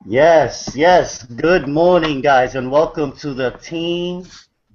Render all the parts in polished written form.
Yes, yes. Good morning, guys, and welcome to the Team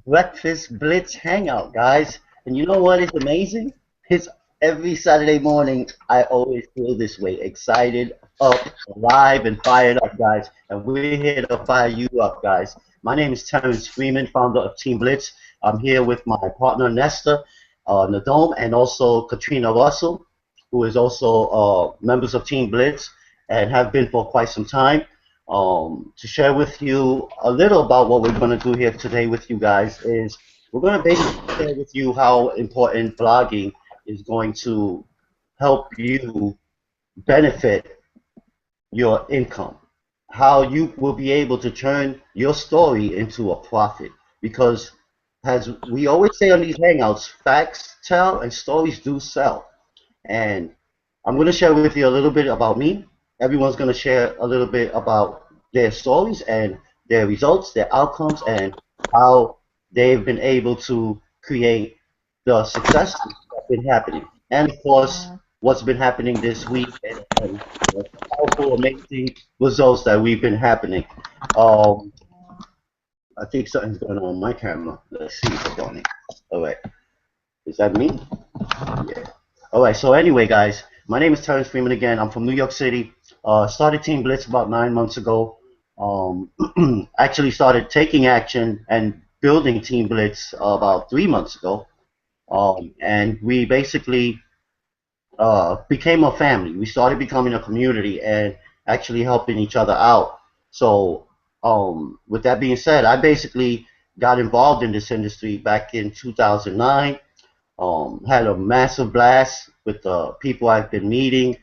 Breakfast Blitz Hangout, guys. And you know what is amazing? It's every Saturday morning, I always feel this way, excited, up, alive, and fired up, guys. And we're here to fire you up, guys. My name is Terrence Freeman, founder of Team Blitz. I'm here with my partner, Nesta Nadom, and also Katrina Russell, who is also members of Team Blitz and have been for quite some time to share with you a little about what we're going to do here today with you guys is we're going to basically share with you how important blogging is going to help you benefit your income, how you will be able to turn your story into a profit. Because as we always say on these hangouts, facts tell and stories do sell. And I'm going to share with you a little bit about me. Everyone's going to share a little bit about their stories and their results, their outcomes, and how they've been able to create the success that's been happening. And of course, what's been happening this week and the powerful, amazing results that we've been happening. Um, I think something's going on with my camera. Let's see what's on it. All right. Is that me? Yeah. All right. So anyway, guys, my name is Terrence Freeman again. I'm from New York City. Started Team Blitz about 9 months ago. Um, actually started taking action and building Team Blitz about 3 months ago. And we basically became a family. We started becoming a community and actually helping each other out. So, with that being said, I basically got involved in this industry back in 2009. Had a massive blast with the people I've been meeting,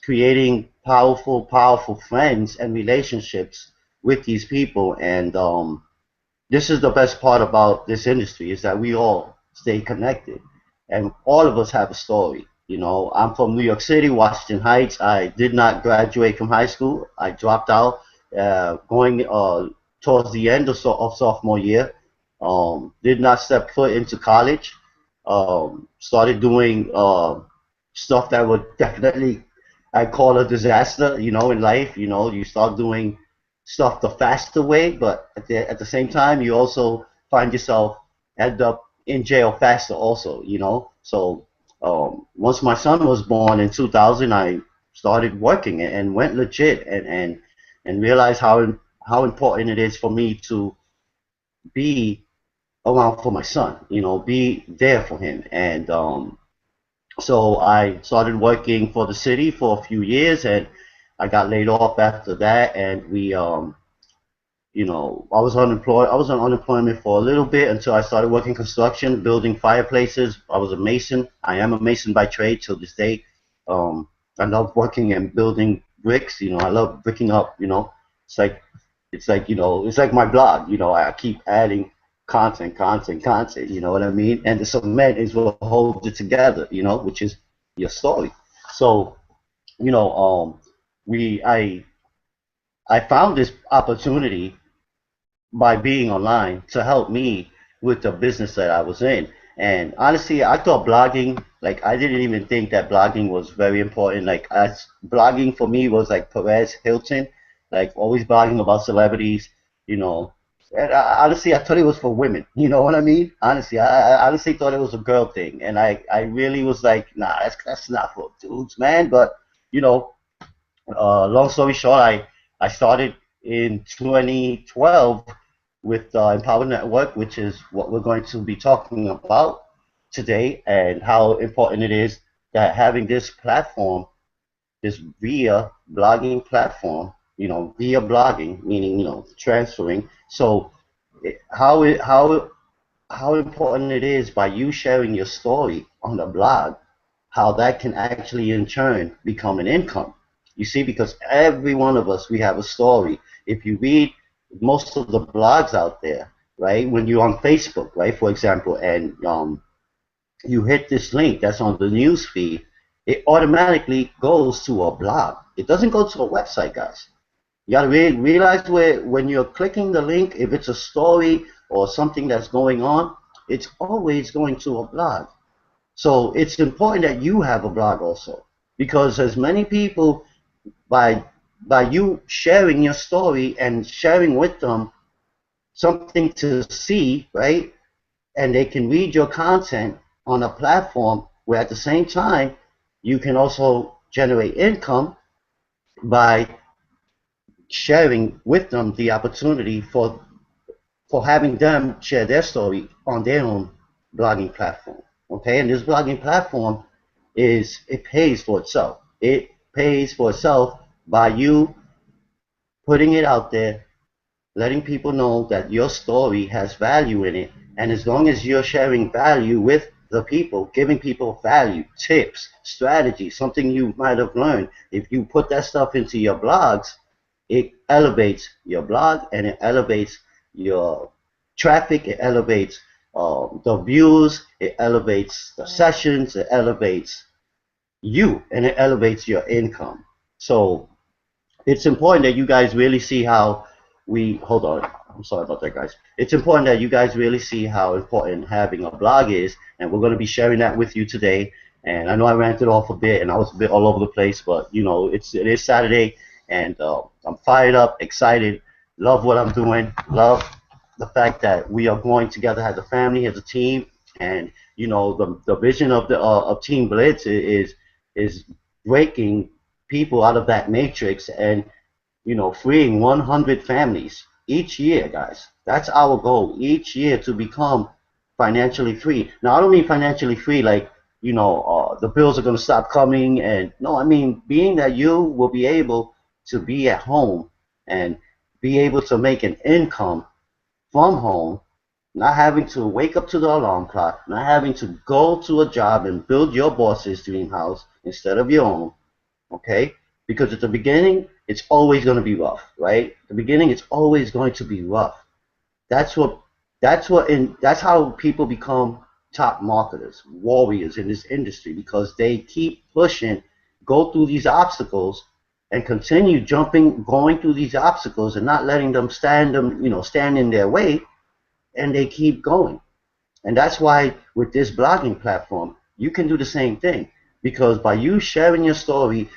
creating powerful, powerful friends and relationships with these people. And this is the best part about this industry is that we all stay connected, and all of us have a story. You know, I'm from New York City, Washington Heights. I did not graduate from high school. I dropped out going towards the end of sophomore year. Did not step foot into college. Started doing stuff that would definitely I call a disaster. You know, in life, you know, you start doing stuff the faster way, but at the same time, you also find yourself end up in jail faster also, you know. So once my son was born in 2000, I started working and went legit and realized how important it is for me to be around for my son, you know, be there for him. And so I started working for the city for a few years and I got laid off after that and I was unemployed. I was on unemployment for a little bit until I started working construction, building fireplaces. I was a mason. I am a mason by trade till this day. Um, I love working and building bricks. You know, I love bricking up. You know, it's like it's like my blog. You know, I keep adding content, content, content. You know what I mean? And the cement is what holds it together. You know, which is your story. So you know, we I found this opportunity by being online to help me with the business that I was in. And honestly, I thought blogging, like I didn't even think that blogging was very important. Like as blogging for me was like Perez Hilton, like always blogging about celebrities, you know. And honestly, I thought it was for women. You know what I mean? Honestly, I honestly thought it was a girl thing, and I really was like, nah, that's not for dudes, man. But you know, long story short, I started in 2012 with Empower Network, which is what we're going to be talking about today, and how important it is that having this platform, this via blogging platform, you know, via blogging, meaning, you know, transferring. So how how important it is by you sharing your story on a blog, how that can actually in turn become an income. You see, because every one of us, we have a story. If you read most of the blogs out there, right, when you're on Facebook, right, for example, and you hit this link that's on the news feed, it automatically goes to a blog. It doesn't go to a website, guys. You gotta realize where when you're clicking the link, if it's a story or something that's going on, it's always going to a blog. So it's important that you have a blog also, because as many people by by you sharing your story and sharing with them something to see, right? And they can read your content on a platform where at the same time you can also generate income by sharing with them the opportunity for having them share their story on their own blogging platform. Okay, and this blogging platform it pays for itself. It pays for itself by you putting it out there, letting people know that your story has value in it. And as long as you're sharing value with the people, giving people value, tips, strategies, something you might have learned, if you put that stuff into your blogs, it elevates your blog and it elevates your traffic, it elevates the views, it elevates the sessions, it elevates you, and it elevates your income. So it's important that you guys really see how hold on, I'm sorry about that, guys. It's important that you guys really see how important having a blog is, and we're going to be sharing that with you today. And I know I ranted off a bit and I was a bit all over the place, but you know, it is Saturday, and I'm fired up, excited, love what I'm doing, love the fact that we are going together as a family, as a team. And you know, the vision of the of Team Blitz is breaking people out of that matrix and, you know, freeing 100 families each year, guys. That's our goal each year, to become financially free. Now, I don't mean financially free like, you know, the bills are going to stop coming. And no, I mean being that you will be able to be at home and be able to make an income from home, not having to wake up to the alarm clock, not having to go to a job and build your boss's dream house instead of your own. Okay? Because at the beginning, it's always going to be rough, right? At the beginning, it's always going to be rough. That's that's how people become top marketers, warriors in this industry, because they keep pushing, go through these obstacles, and continue going through these obstacles and not letting them stand in their way, and they keep going. And that's why with this blogging platform, you can do the same thing, because by you sharing your story,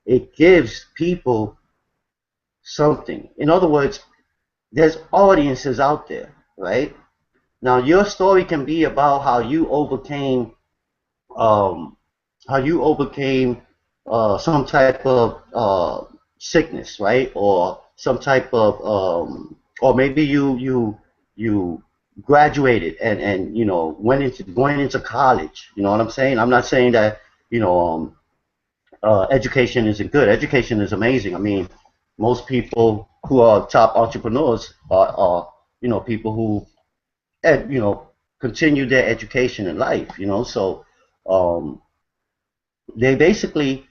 it gives people something. In other words, there's audiences out there, right? Now, your story can be about um, how you overcame some type of sickness, right? Or some type of, or maybe you graduated and you know going into college. You know what I'm saying? I'm not saying that you know education isn't good. Education is amazing. I mean, most people who are top entrepreneurs are you know, people who you know, continue their education in life. You know, so um, they basically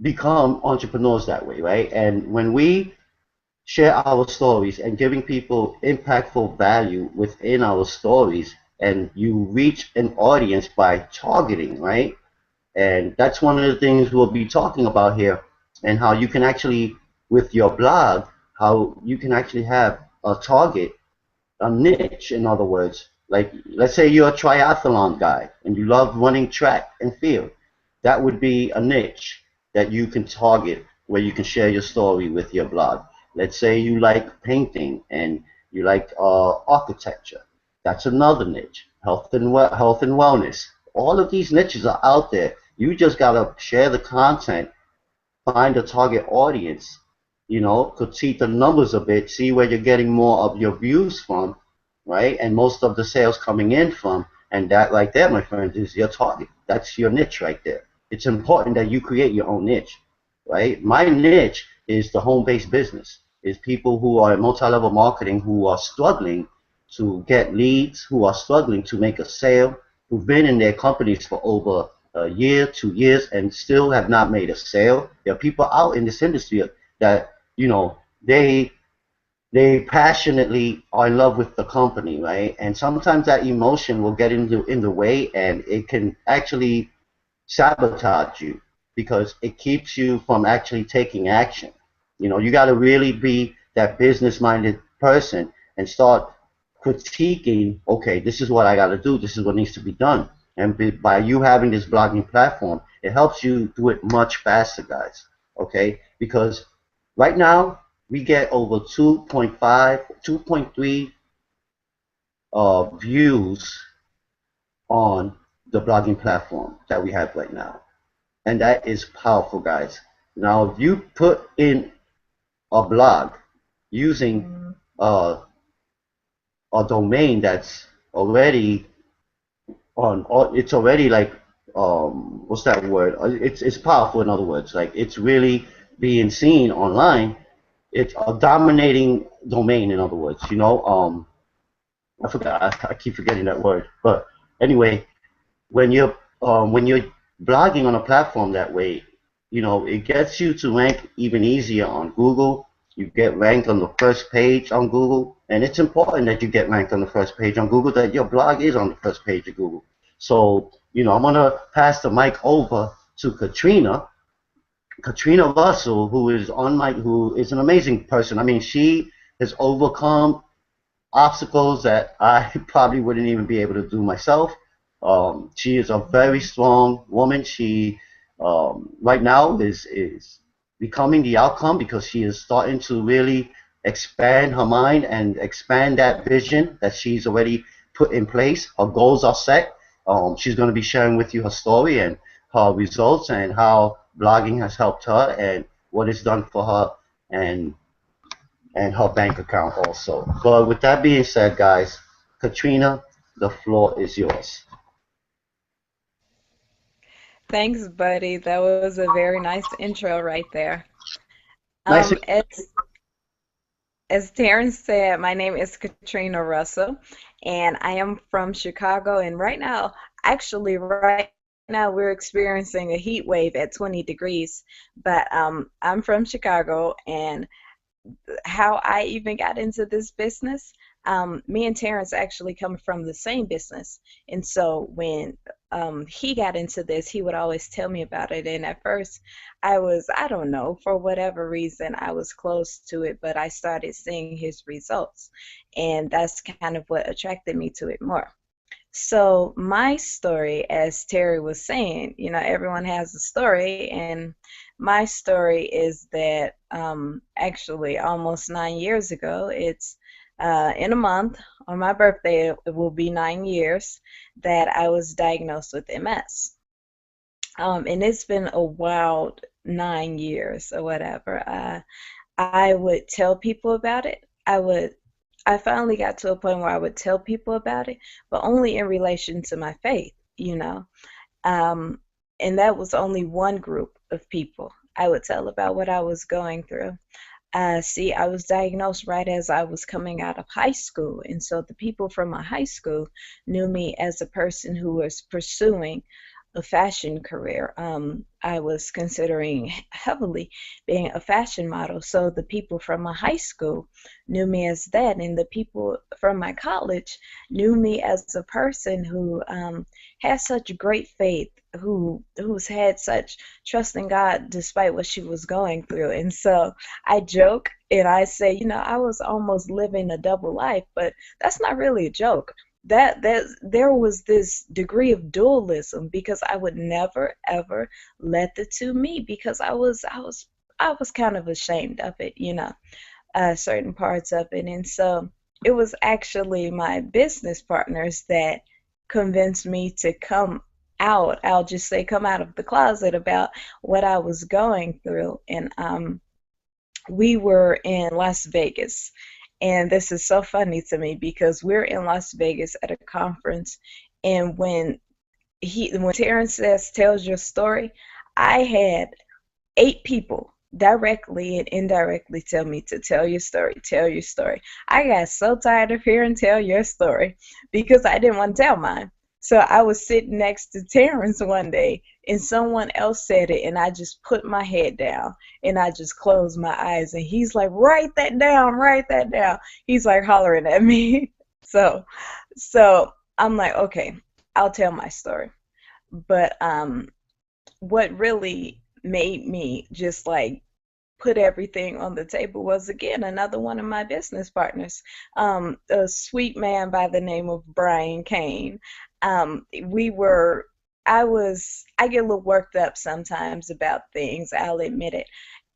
become entrepreneurs that way, right? And when we share our stories and giving people impactful value within our stories, and you reach an audience by targeting, right? And that's one of the things we'll be talking about here, and how you can actually, with your blog, how you can actually have a target, a niche, in other words. Like, let's say you're a triathlon guy and you love running track and field. That would be a niche that you can target, where you can share your story with your blog. Let's say you like painting and you like architecture. That's another niche. Health and wellness. All of these niches are out there. You just gotta share the content, find a target audience, you know, critique the numbers a bit, see where you're getting more of your views from, right? And most of the sales coming in from, and that right there, my friend, is your target. That's your niche right there. It's important that you create your own niche, right? My niche is the home-based business, is people who are in multi-level marketing, who are struggling to get leads, who are struggling to make a sale, who've been in their companies for over a year, 2 years, and still have not made a sale. There are people out in this industry that, you know, they passionately are in love with the company, right? And sometimes that emotion will get in the way, and it can actually sabotage you, because it keeps you from actually taking action. You know, you got to really be that business-minded person and start critiquing, okay, this is what I got to do, this is what needs to be done. And by you having this blogging platform, it helps you do it much faster, guys. Okay? because right now we get over 2.5, 2.3 views on the blogging platform that we have right now. And that is powerful, guys. Now, if you put in a blog using a domain that's already on, it's already like, what's that word? It's powerful, in other words. Like, it's really being seen online. It's a dominating domain, in other words. I forgot, I keep forgetting that word. But anyway, when you're blogging on a platform that way, it gets you to rank even easier on Google. You get ranked on the first page on Google, and it's important that you get ranked on the first page on Google, that your blog is on the first page of Google. So, I'm gonna pass the mic over to Katrina Russell, who is an amazing person. I mean, she has overcome obstacles that I probably wouldn't even be able to do myself. She is a very strong woman. She right now is becoming the outcome because she is starting to really expand her mind and expand that vision that she's already put in place. Her goals are set. She's going to be sharing with you her story and her results and how blogging has helped her and what it's done for her and her bank account also. But with that being said, guys, Katrina, the floor is yours. Thanks, buddy. That was a very nice intro right there. Nice. Um, as as Terrence said, my name is Katrina Russell, and I am from Chicago. And right now, we're experiencing a heat wave at 20 degrees. But I'm from Chicago, and how I even got into this business. Me and Terrence actually come from the same business. And so when he got into this, he would always tell me about it. And at first, I don't know, for whatever reason, I was close to it, but I started seeing his results. And that's kind of what attracted me to it more. So my story, as Terry was saying, everyone has a story, and my story is that actually almost 9 years ago, it's in a month, on my birthday, it will be 9 years that I was diagnosed with MS. And it's been a wild 9 years or whatever. I would tell people about it. I finally got to a point where I would tell people about it, but only in relation to my faith. Um, and that was only one group of people I would tell about what I was going through. See, I was diagnosed right as I was coming out of high school, and so the people from my high school knew me as a person who was pursuing a fashion career. I was considering heavily being a fashion model, so the people from my high school knew me as that, and the people from my college knew me as a person who had such great faith, who's had such trust in God despite what she was going through. And so I joke and I say, I was almost living a double life, but that's not really a joke. That there was this degree of dualism because I would never ever let the two meet because I was kind of ashamed of it, certain parts of it. And so it was actually my business partners that convinced me to come out. I'll just say come out of the closet about what I was going through. And we were in Las Vegas. And this is so funny to me because we're in Las Vegas at a conference, and when Terrence tells your story, I had 8 people directly and indirectly tell me to tell your story. I got so tired of hearing tell your story because I didn't want to tell mine. So I was sitting next to Terrence one day and someone else said it, and I just put my head down and I just closed my eyes, and he's like, write that down, write that down. He's like hollering at me. So so I'm like, okay, I'll tell my story. But what really made me just like put everything on the table was again another one of my business partners, a sweet man by the name of Brian Kane. We were, I get a little worked up sometimes about things, I'll admit it.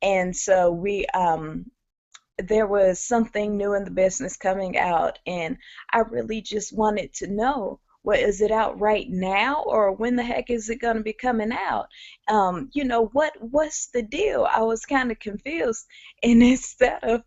And so we there was something new in the business coming out, and I really just wanted to know, what is it out right now, or when the heck is it going to be coming out? What's the deal? I was kind of confused, and instead of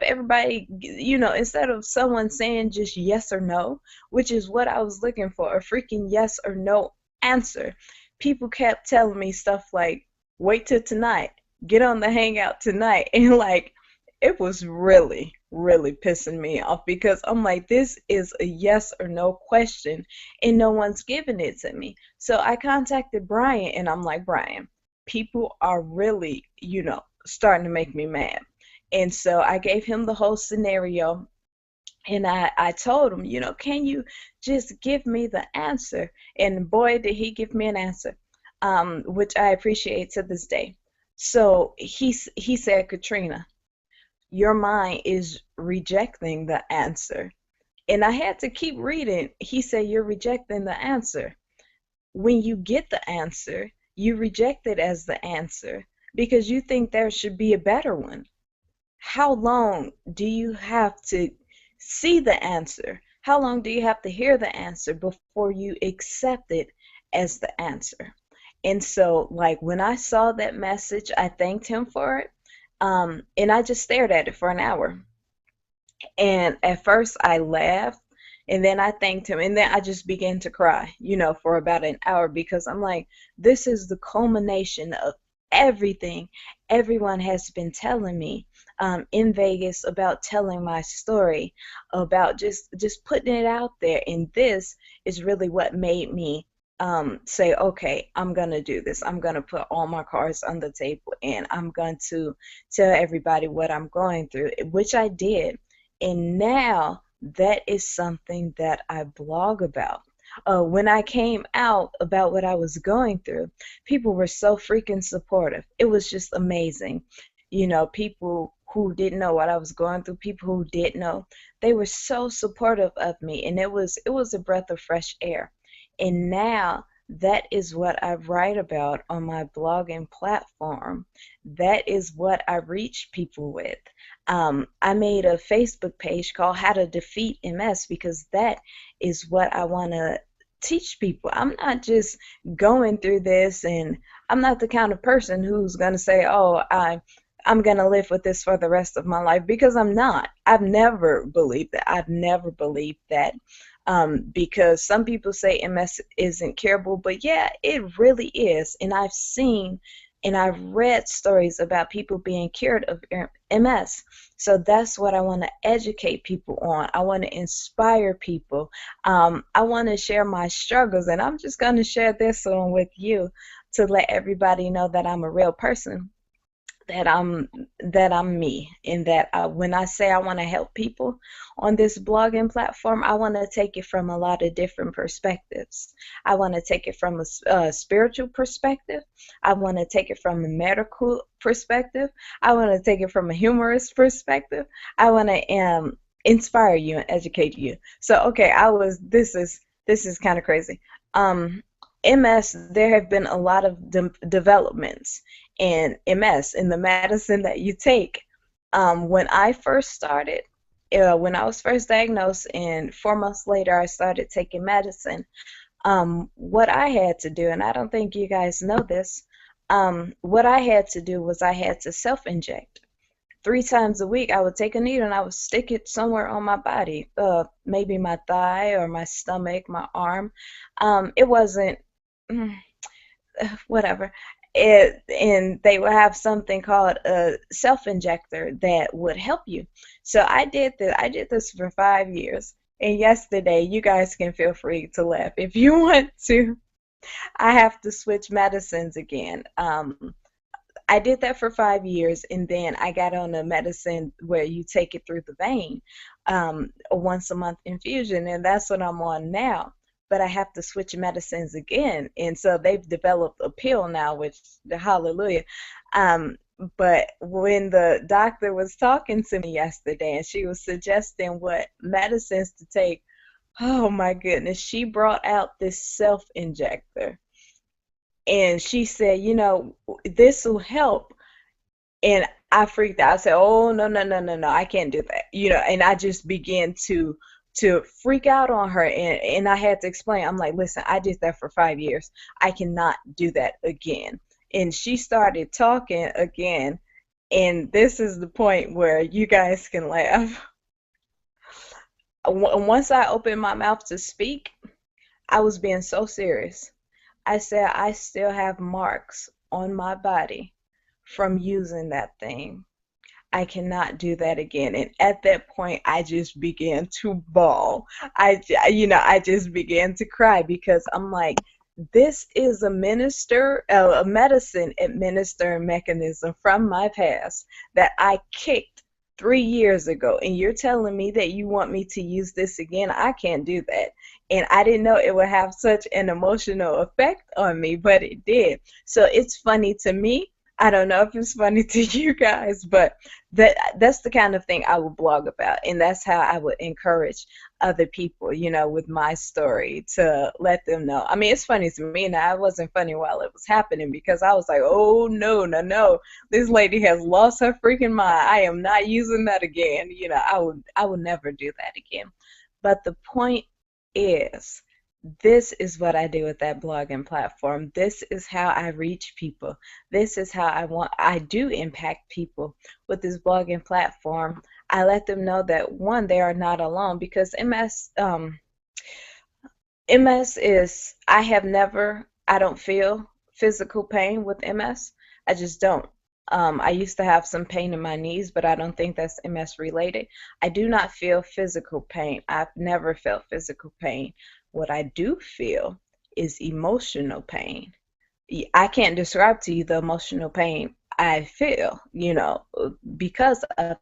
everybody, instead of someone saying just yes or no, which is what I was looking for, a freaking yes or no answer, people kept telling me stuff like, wait till tonight, get on the hangout tonight, and like, it was really, really pissing me off because I'm like, this is a yes or no question and no one's giving it to me. So I contacted Brian and I'm like, Brian, people are really, starting to make me mad. And so I gave him the whole scenario, and I told him, can you just give me the answer? And boy, did he give me an answer, which I appreciate to this day. So he said, Katrina, your mind is rejecting the answer. And I had to keep reading. He said, you're rejecting the answer. When you get the answer, you reject it as the answer because you think there should be a better one. How long do you have to see the answer? How long do you have to hear the answer before you accept it as the answer? And so, like, when I saw that message, I thanked him for it. And I just stared at it for an hour. And at first I laughed, and then I thanked him, and then I just began to cry, for about an hour because I'm like, this is the culmination of everything everyone has been telling me in Vegas about telling my story, about just putting it out there. And this is really what made me say, okay, I'm gonna do this. I'm gonna put all my cards on the table, and I'm going to tell everybody what I'm going through, which I did. And now that is something that I blog about. When I came out about what I was going through, people were so freaking supportive. It was just amazing. People who didn't know what I was going through, people who did know, they were so supportive of me, and it was a breath of fresh air. And now that is what I write about on my blogging platform. That is what I reach people with. I made a Facebook page called How to Defeat MS because that is what I want to teach people. I'm not just going through this, and I'm not the kind of person who's going to say, oh, I'm going to live with this for the rest of my life, because I'm not. I've never believed that. I've never believed that. Because some people say MS isn't curable, but yeah, it really is. And I've seen and I've read stories about people being cured of MS. So that's what I want to educate people on. I want to inspire people. I want to share my struggles, and I'm just going to share this one with you to let everybody know that I'm a real person, that I'm me, and that when I say I want to help people on this blogging platform, I want to take it from a lot of different perspectives. I want to take it from a spiritual perspective. I want to take it from a medical perspective. I want to take it from a humorous perspective. I want to inspire you and educate you. So okay, this is kind of crazy. Um, MS, there have been a lot of developments in MS, in the medicine that you take. When I first started, when I was first diagnosed, and 4 months later I started taking medicine, what I had to do, and I don't think you guys know this, what I had to do was I had to self-inject. 3 times a week, I would take a needle and I would stick it somewhere on my body, maybe my thigh or my stomach, my arm. It wasn't, whatever. And they would have something called a self-injector that would help you. So I did this. I did this for 5 years. And yesterday, you guys can feel free to laugh if you want to. I have to switch medicines again. I did that for 5 years, and then I got on a medicine where you take it through the vein, a once a month infusion, and that's what I'm on now. But I have to switch medicines again, and so they've developed a pill now, which, hallelujah. Um, but when the doctor was talking to me yesterday, and she was suggesting what medicines to take, oh my goodness, she brought out this self-injector. And she said, this will help And I freaked out. I said, "Oh no, no, no, no, no! I can't do that." And I just began to freak out on her, and I had to explain. I'm like, "Listen, I did that for 5 years. I cannot do that again." And she started talking again, and this is the point where you guys can laugh. Once I opened my mouth to speak, I was being so serious. I said, "I still have marks on my body from using that thing. I cannot do that again." And at that point, I just began to bawl. I just began to cry because I'm like, this is a medicine administering mechanism from my past that I kicked 3 years ago. And you're telling me that you want me to use this again? I can't do that. And I didn't know it would have such an emotional effect on me, but it did. So it's funny to me. I don't know if it's funny to you guys, but that's the kind of thing I would blog about, and that's how I would encourage other people, with my story to let them know. I mean, it's funny to me now. It wasn't funny while it was happening because I was like, "Oh no, no, no! This lady has lost her freaking mind. I am not using that again." I would never do that again. But the point is, this is what I do with that blogging platform. This is how I reach people. This is how I do impact people with this blogging platform. I let them know that one, they are not alone because MS is, I don't feel physical pain with MS. I just don't. I used to have some pain in my knees, but I don't think that's MS related. I do not feel physical pain. I've never felt physical pain. What I do feel is emotional pain. I can't describe to you the emotional pain I feel, because of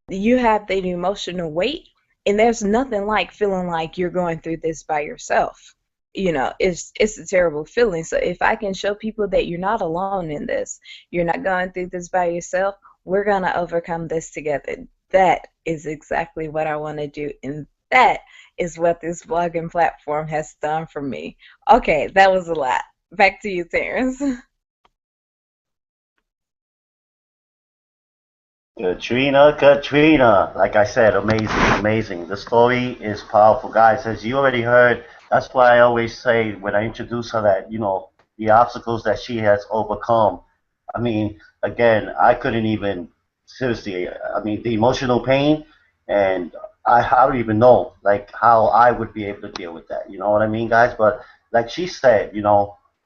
you have the emotional weight, and there's nothing like feeling like you're going through this by yourself. It's a terrible feeling. So if I can show people that you're not alone in this, you're not going through this by yourself, we're gonna overcome this together. That is exactly what I want to do, and that is what this blogging platform has done for me. Okay, that was a lot. Back to you, Terrence. Katrina, like I said, amazing, amazing. The story is powerful, guys. As you already heard, that's why I always say when I introduce her that, the obstacles that she has overcome. I mean, again, I couldn't even, seriously, I mean, the emotional pain, and I don't even know, like, how I would be able to deal with that. You know what I mean, guys? But like she said,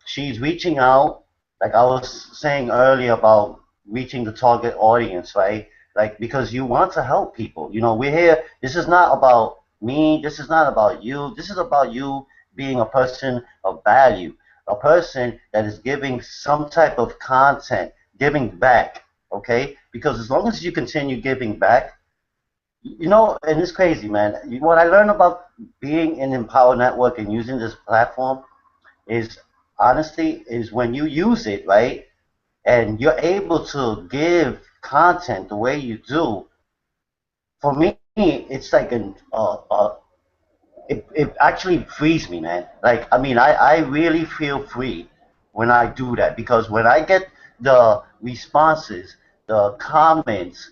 she's reaching out, like I was saying earlier about reaching the target audience, right? Like, because you want to help people. We're here. This is not about me. This is not about you. This is about you being a person of value, a person that is giving some type of content, giving back. Okay? Because as long as you continue giving back, and it's crazy, man. What I learned about being in Empower Network and using this platform is honestly is when you use it, right? And you're able to give content the way you do, for me, it's like it actually frees me, man. Like, I mean, I really feel free when I do that because when I get the responses, the comments,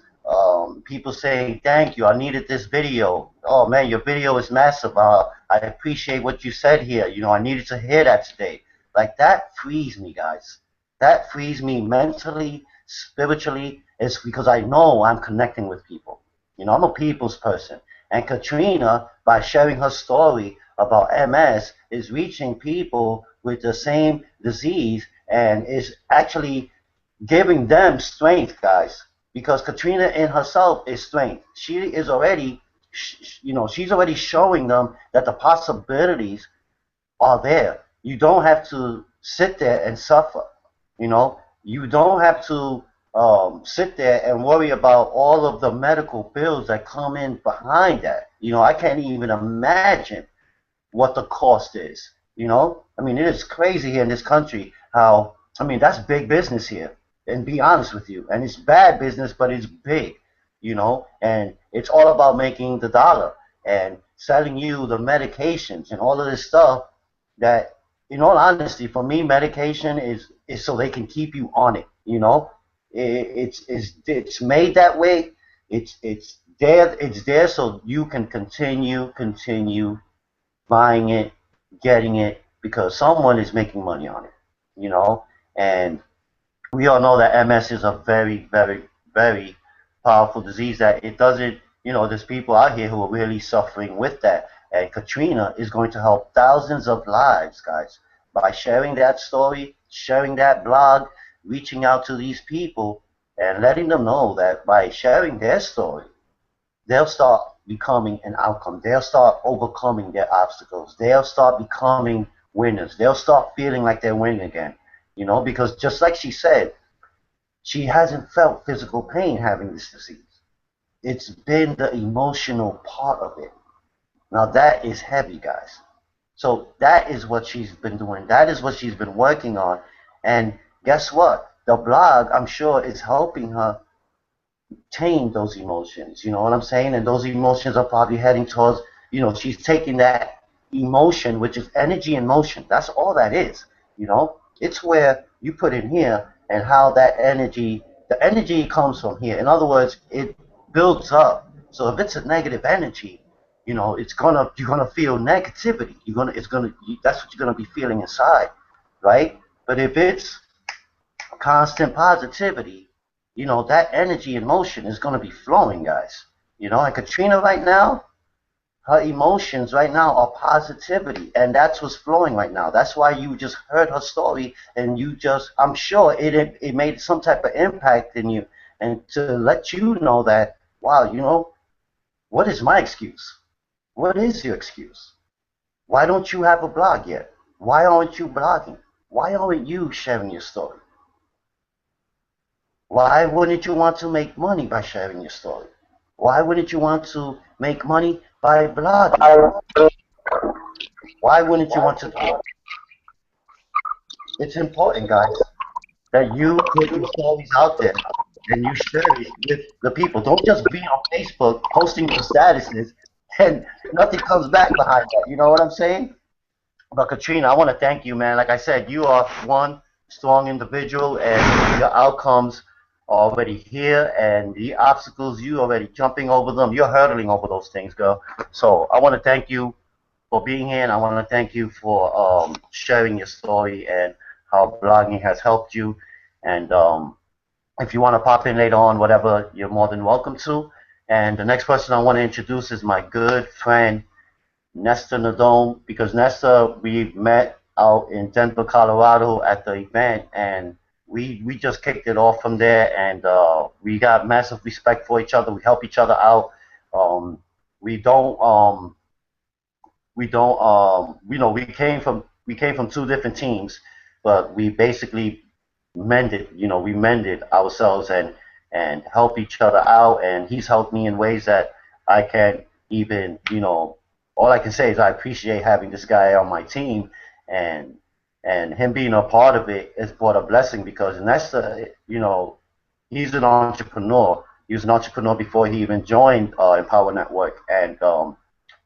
people saying, "Thank you, I needed this video. Oh man, your video is massive. I appreciate what you said here. I needed to hear that today." Like, that frees me, guys. That frees me mentally, spiritually. It's because I know I'm connecting with people. I'm a people's person. And Katrina, by sharing her story about MS, is reaching people with the same disease and is actually giving them strength, guys. Because Katrina in herself is strength. She is already, she's already showing them that the possibilities are there. You don't have to sit there and suffer. You don't have to sit there and worry about all of the medical bills that come in behind that. I can't even imagine what the cost is. I mean, it is crazy here in this country how, I mean, that's big business here. And be honest with you. And it's bad business, but it's big, and it's all about making the dollar and selling you the medications and all of this stuff that, in all honesty, for me, medication is so they can keep you on it. It's made that way. It's there so you can continue buying it, getting it because someone is making money on it, you know. And we all know that MS is a very powerful disease that it doesn't, there's people out here who are really suffering with that. And Katrina is going to help thousands of lives, guys, by sharing that story, sharing that blog, reaching out to these people and letting them know that by sharing their story, they'll start becoming an outcome. They'll start overcoming their obstacles. They'll start becoming winners. They'll start feeling like they're winning again. Because just like she said, she hasn't felt physical pain having this disease. It's been the emotional part of it. Now that is heavy, guys. So that is what she's been doing. That is what she's been working on. And guess what? The blog, I'm sure, is helping her tame those emotions. You know what I'm saying? And those emotions are probably heading towards, she's taking that emotion, which is energy and motion. That's all that is. It's where you put in here and how the energy comes from here. In other words, it builds up. So if it's a negative energy, you're gonna feel negativity. That's what you're gonna be feeling inside, right? But if it's constant positivity, that energy and motion is going to be flowing, guys. And Katrina right now, her emotions right now are positivity, and that's what's flowing right now. That's why you just heard her story, and I'm sure it made some type of impact in you, and to let you know that, wow, what is my excuse? What is your excuse? Why don't you have a blog yet? Why aren't you blogging? Why aren't you sharing your story? Why wouldn't you want to make money by sharing your story? Why wouldn't you want to make money by blogging? Why wouldn't you want to do it? It's important, guys, that you put your stories out there and you share it with the people. Don't just be on Facebook posting your statuses and nothing comes back behind that. You know what I'm saying? But Katrina, I want to thank you, man. Like I said, you are one strong individual, and your outcomes are already here, and the obstacles you already jumping over them. You're hurdling over those things, girl. So I want to thank you for being here, and I want to thank you for sharing your story and how blogging has helped you. And if you want to pop in later on, whatever, you're more than welcome to. And the next person I want to introduce is my good friend Nestor Nadone, because Nestor, we met out in Denver, Colorado at the event, and we just kicked it off from there, and we got massive respect for each other. We help each other out. Um, we don't we came from two different teams, but we basically mended ourselves and help each other out, and he's helped me in ways that I can't even, all I can say is I appreciate having this guy on my team, and him being a part of it has brought a blessing because Nesta, he's an entrepreneur. He was an entrepreneur before he even joined Empower Network, and I'm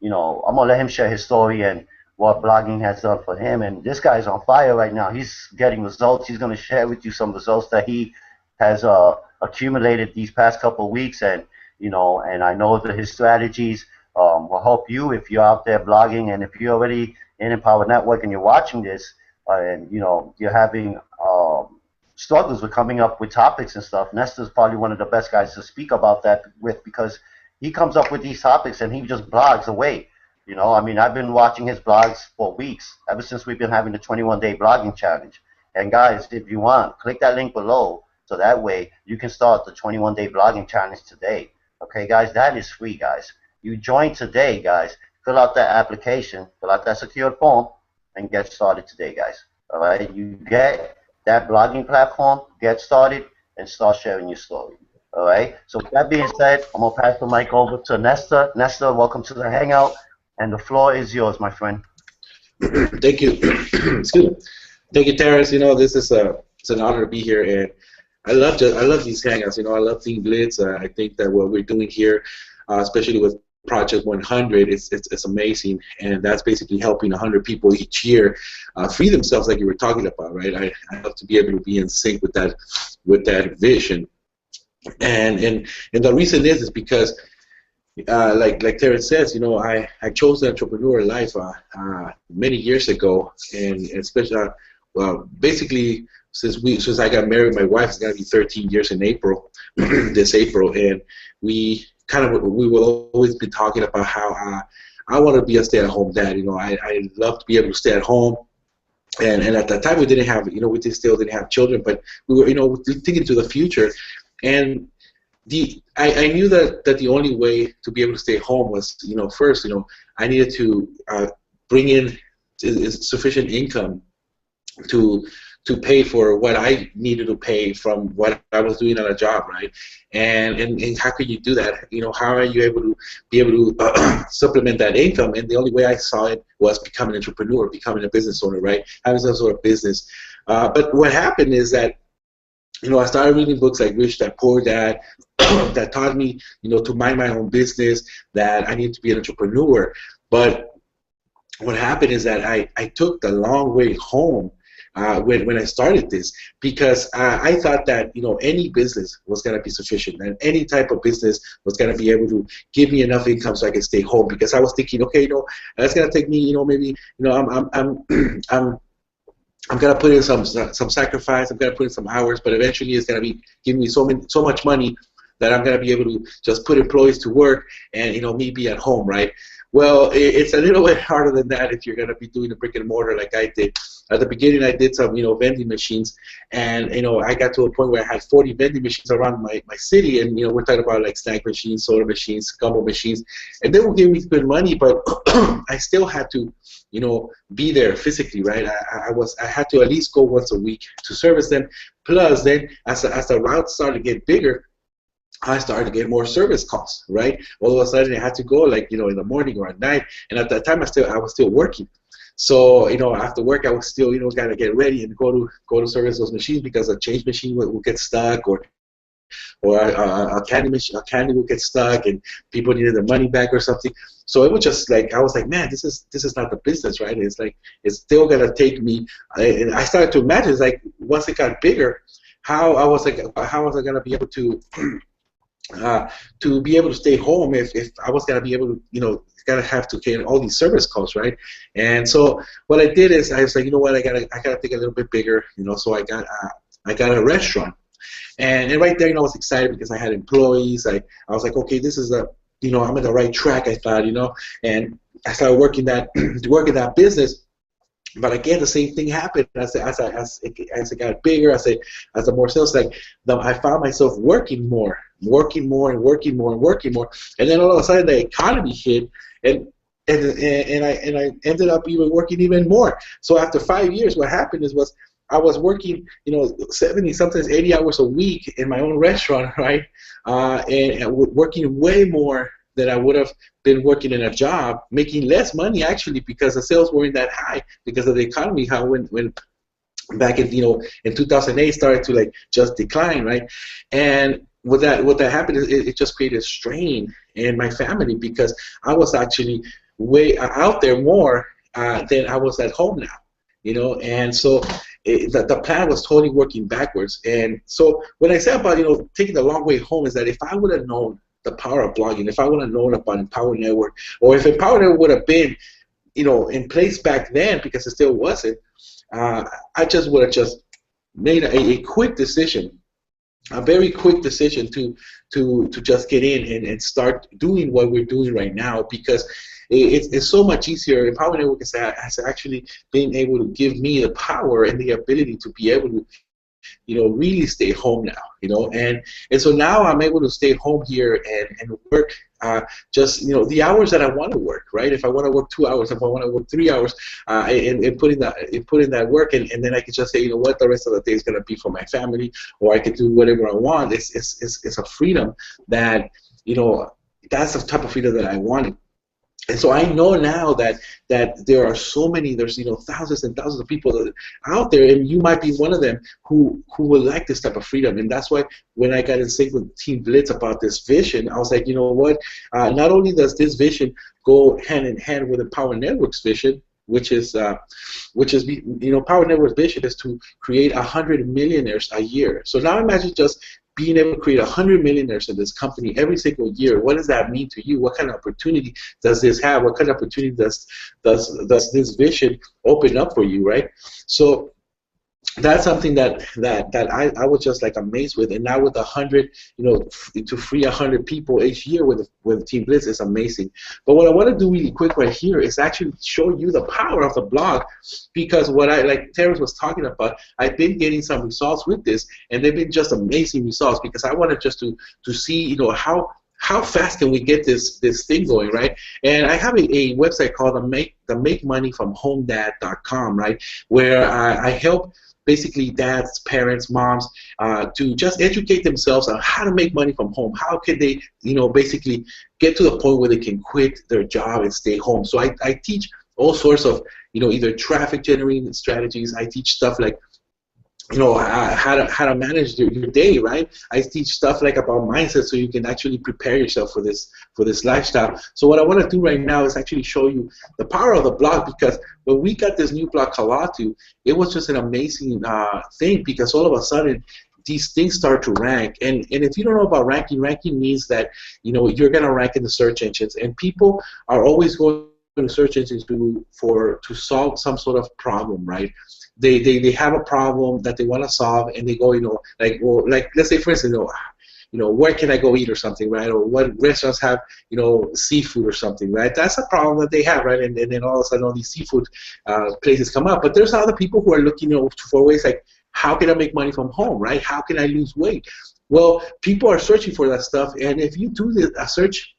gonna let him share his story and what blogging has done for him. And this guy's on fire right now. He's getting results. He's gonna share with you some results that he has accumulated these past couple of weeks, and I know that his strategies will help you if you're out there blogging, and if you're already in Empower Network and you're watching this, and you're having struggles with coming up with topics and stuff. Nestor's probably one of the best guys to speak about that with because he comes up with these topics and he just blogs away. I mean, I've been watching his blogs for weeks, ever since we've been having the 21-day blogging challenge. And guys, if you want, click that link below so that way you can start the 21-day blogging challenge today. Okay, guys, that is free, guys. You join today, guys. Fill out that application, fill out that secured form, and get started today, guys. All right, you get that blogging platform, get started, and start sharing your story. All right. So with that being said, I'm gonna pass the mic over to Nestor. Nestor, welcome to the Hangout, and the floor is yours, my friend. Thank you. Excuse me. Thank you, Terrence. This is it's an honor to be here, and I love these hangouts. I love Team Blitz. I think that what we're doing here, especially with Project 100. It's amazing, and that's basically helping 100 people each year free themselves, like you were talking about, right? I love to be able to be in sync with that vision, and the reason is because like Terrence says, I chose the entrepreneur life many years ago, and especially well, basically since I got married, my wife is gonna be 13 years in April, this April, and we will always be talking about how I want to be a stay-at-home dad. I love to be able to stay at home. And at that time we didn't have, still didn't have children, but we were, thinking to the future, and I knew that the only way to be able to stay home was, first, I needed to bring in sufficient income to pay for what I needed to pay from what I was doing on a job, right? And how could you do that? How are you able to supplement that income? And the only way I saw it was becoming an entrepreneur, becoming a business owner, right? Having some sort of business. But what happened is that I started reading books like Rich Dad Poor Dad that taught me, to mind my own business, that I need to be an entrepreneur. But what happened is that I took the long way home when I started this, because I thought that any business was going to be sufficient, and any type of business was going to be able to give me enough income so I could stay home. Because I was thinking, okay, that's going to take me, maybe, I'm gonna put in some sacrifice. I'm gonna put in some hours, but eventually it's gonna be giving me so much money that I'm gonna be able to just put employees to work, and me be at home, right? Well, it's a little bit harder than that if you're gonna be doing a brick and mortar like I did. At the beginning, I did some vending machines, and I got to a point where I had 40 vending machines around my city, and we're talking about like snack machines, soda machines, gumbo machines, and they were giving me good money, but I still had to be there physically, right? I had to at least go once a week to service them. Plus, then as the route started to get bigger, I started to get more service costs, right? All of a sudden, I had to go like in the morning or at night, and at that time, I was still working. So after work, I was still gotta get ready and go to service those machines, because a change machine will get stuck, or a candy will get stuck, and people needed their money back or something. So it was just like, I was like, man, this is not the business, right? It's like, it's still gonna take me. And I started to imagine, it's like, once it got bigger, how was I gonna be able to be able to stay home if I was gonna be able to gotta have to pay all these service costs, right? And so what I did is I was like, what, I gotta think a little bit bigger, so I got a restaurant. And right there, I was excited because I had employees. I was like, okay, this is I'm in the right track, I thought, and I started working that business. But again, the same thing happened as it got bigger, as the more sales, I found myself working more, and then all of a sudden the economy hit, and I ended up even working even more. So after 5 years, what happened was I was working, 70, sometimes 80 hours a week in my own restaurant, right? And working way more than I would have been working in a job, making less money actually, because the sales weren't that high because of the economy. How when back in in 2008 started to just decline, right? And what that happened is it just created strain in my family, because I was actually way out there more than I was at home now. And so the plan was totally working backwards. And so when I say about taking the long way home, is that if I would have known the power of blogging, if I would have known about Empower Network, or if Empower Network would have been in place back then, because it still wasn't, I just would have just made a quick decision, a very quick decision to just get in and start doing what we're doing right now, because it's so much easier. Empower Network has actually been able to give me the power and the ability to be able to really stay home now, and so now I'm able to stay home here and work just the hours that I want to work, right? If I want to work 2 hours, if I want to work 3 hours, and put in that work, and then I can just say, what, the rest of the day is going to be for my family, or I can do whatever I want. It's a freedom that that's the type of freedom that I wanted. And so I know now that there are so many, there's thousands and thousands of people out there, and you might be one of them who would like this type of freedom. And that's why when I got in sync with Team Blitz about this vision, I was like, you know what? Not only does this vision go hand in hand with the Power Network's vision, Power Network's vision is to create 100 millionaires a year. So now imagine just being able to create 100 millionaires in this company every single year. What does that mean to you? What kind of opportunity does this have? What kind of opportunity does this vision open up for you, right? So that's something that I was just like amazed with. And now with 100, to free 100 people each year with Team Blitz is amazing. But what I want to do really quick right here is actually show you the power of the blog, because like Terrence was talking about, I've been getting some results with this, and they've been just amazing results, because I wanted just to see how fast can we get this thing going, right? And I have a website called the MakeMoneyFromHomeDad.com, right, where I help basically dads, parents, moms, to just educate themselves on how to make money from home. How can they, basically get to the point where they can quit their job and stay home. So I teach all sorts of, either traffic generating strategies. I teach stuff like, how to manage your day, right? I teach stuff like about mindset, so you can actually prepare yourself for this lifestyle. So what I want to do right now is actually show you the power of the blog, because when we got this new blog Kalatu, it was just an amazing thing, because all of a sudden these things start to rank. And if you don't know about ranking means that you're gonna rank in the search engines, and people are always going to search engines to solve some sort of problem, right? They have a problem that they want to solve, and they go, like let's say for instance, where can I go eat or something, right? Or what restaurants have, seafood or something, right? That's a problem that they have, right? And then all of a sudden all these seafood places come up. But there's other people who are looking, for ways like, how can I make money from home, right? How can I lose weight? Well, people are searching for that stuff, and if you do a search,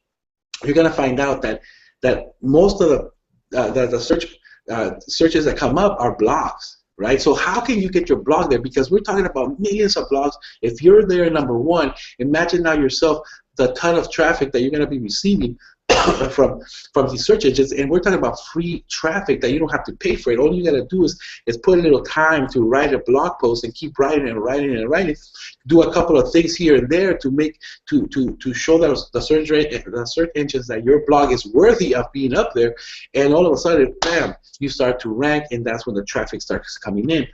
you're gonna find out that most of the searches that come up are blogs, right? So how can you get your blog there? Because we're talking about millions of blogs. If you're there, number one, imagine now yourself the ton of traffic that you're going to be receiving from these search engines, and we're talking about free traffic that you don't have to pay for it. All you got to do is put a little time to write a blog post and keep writing and writing and writing. Do a couple of things here and there to show the search engines that your blog is worthy of being up there, and all of a sudden, bam, you start to rank, and that's when the traffic starts coming in.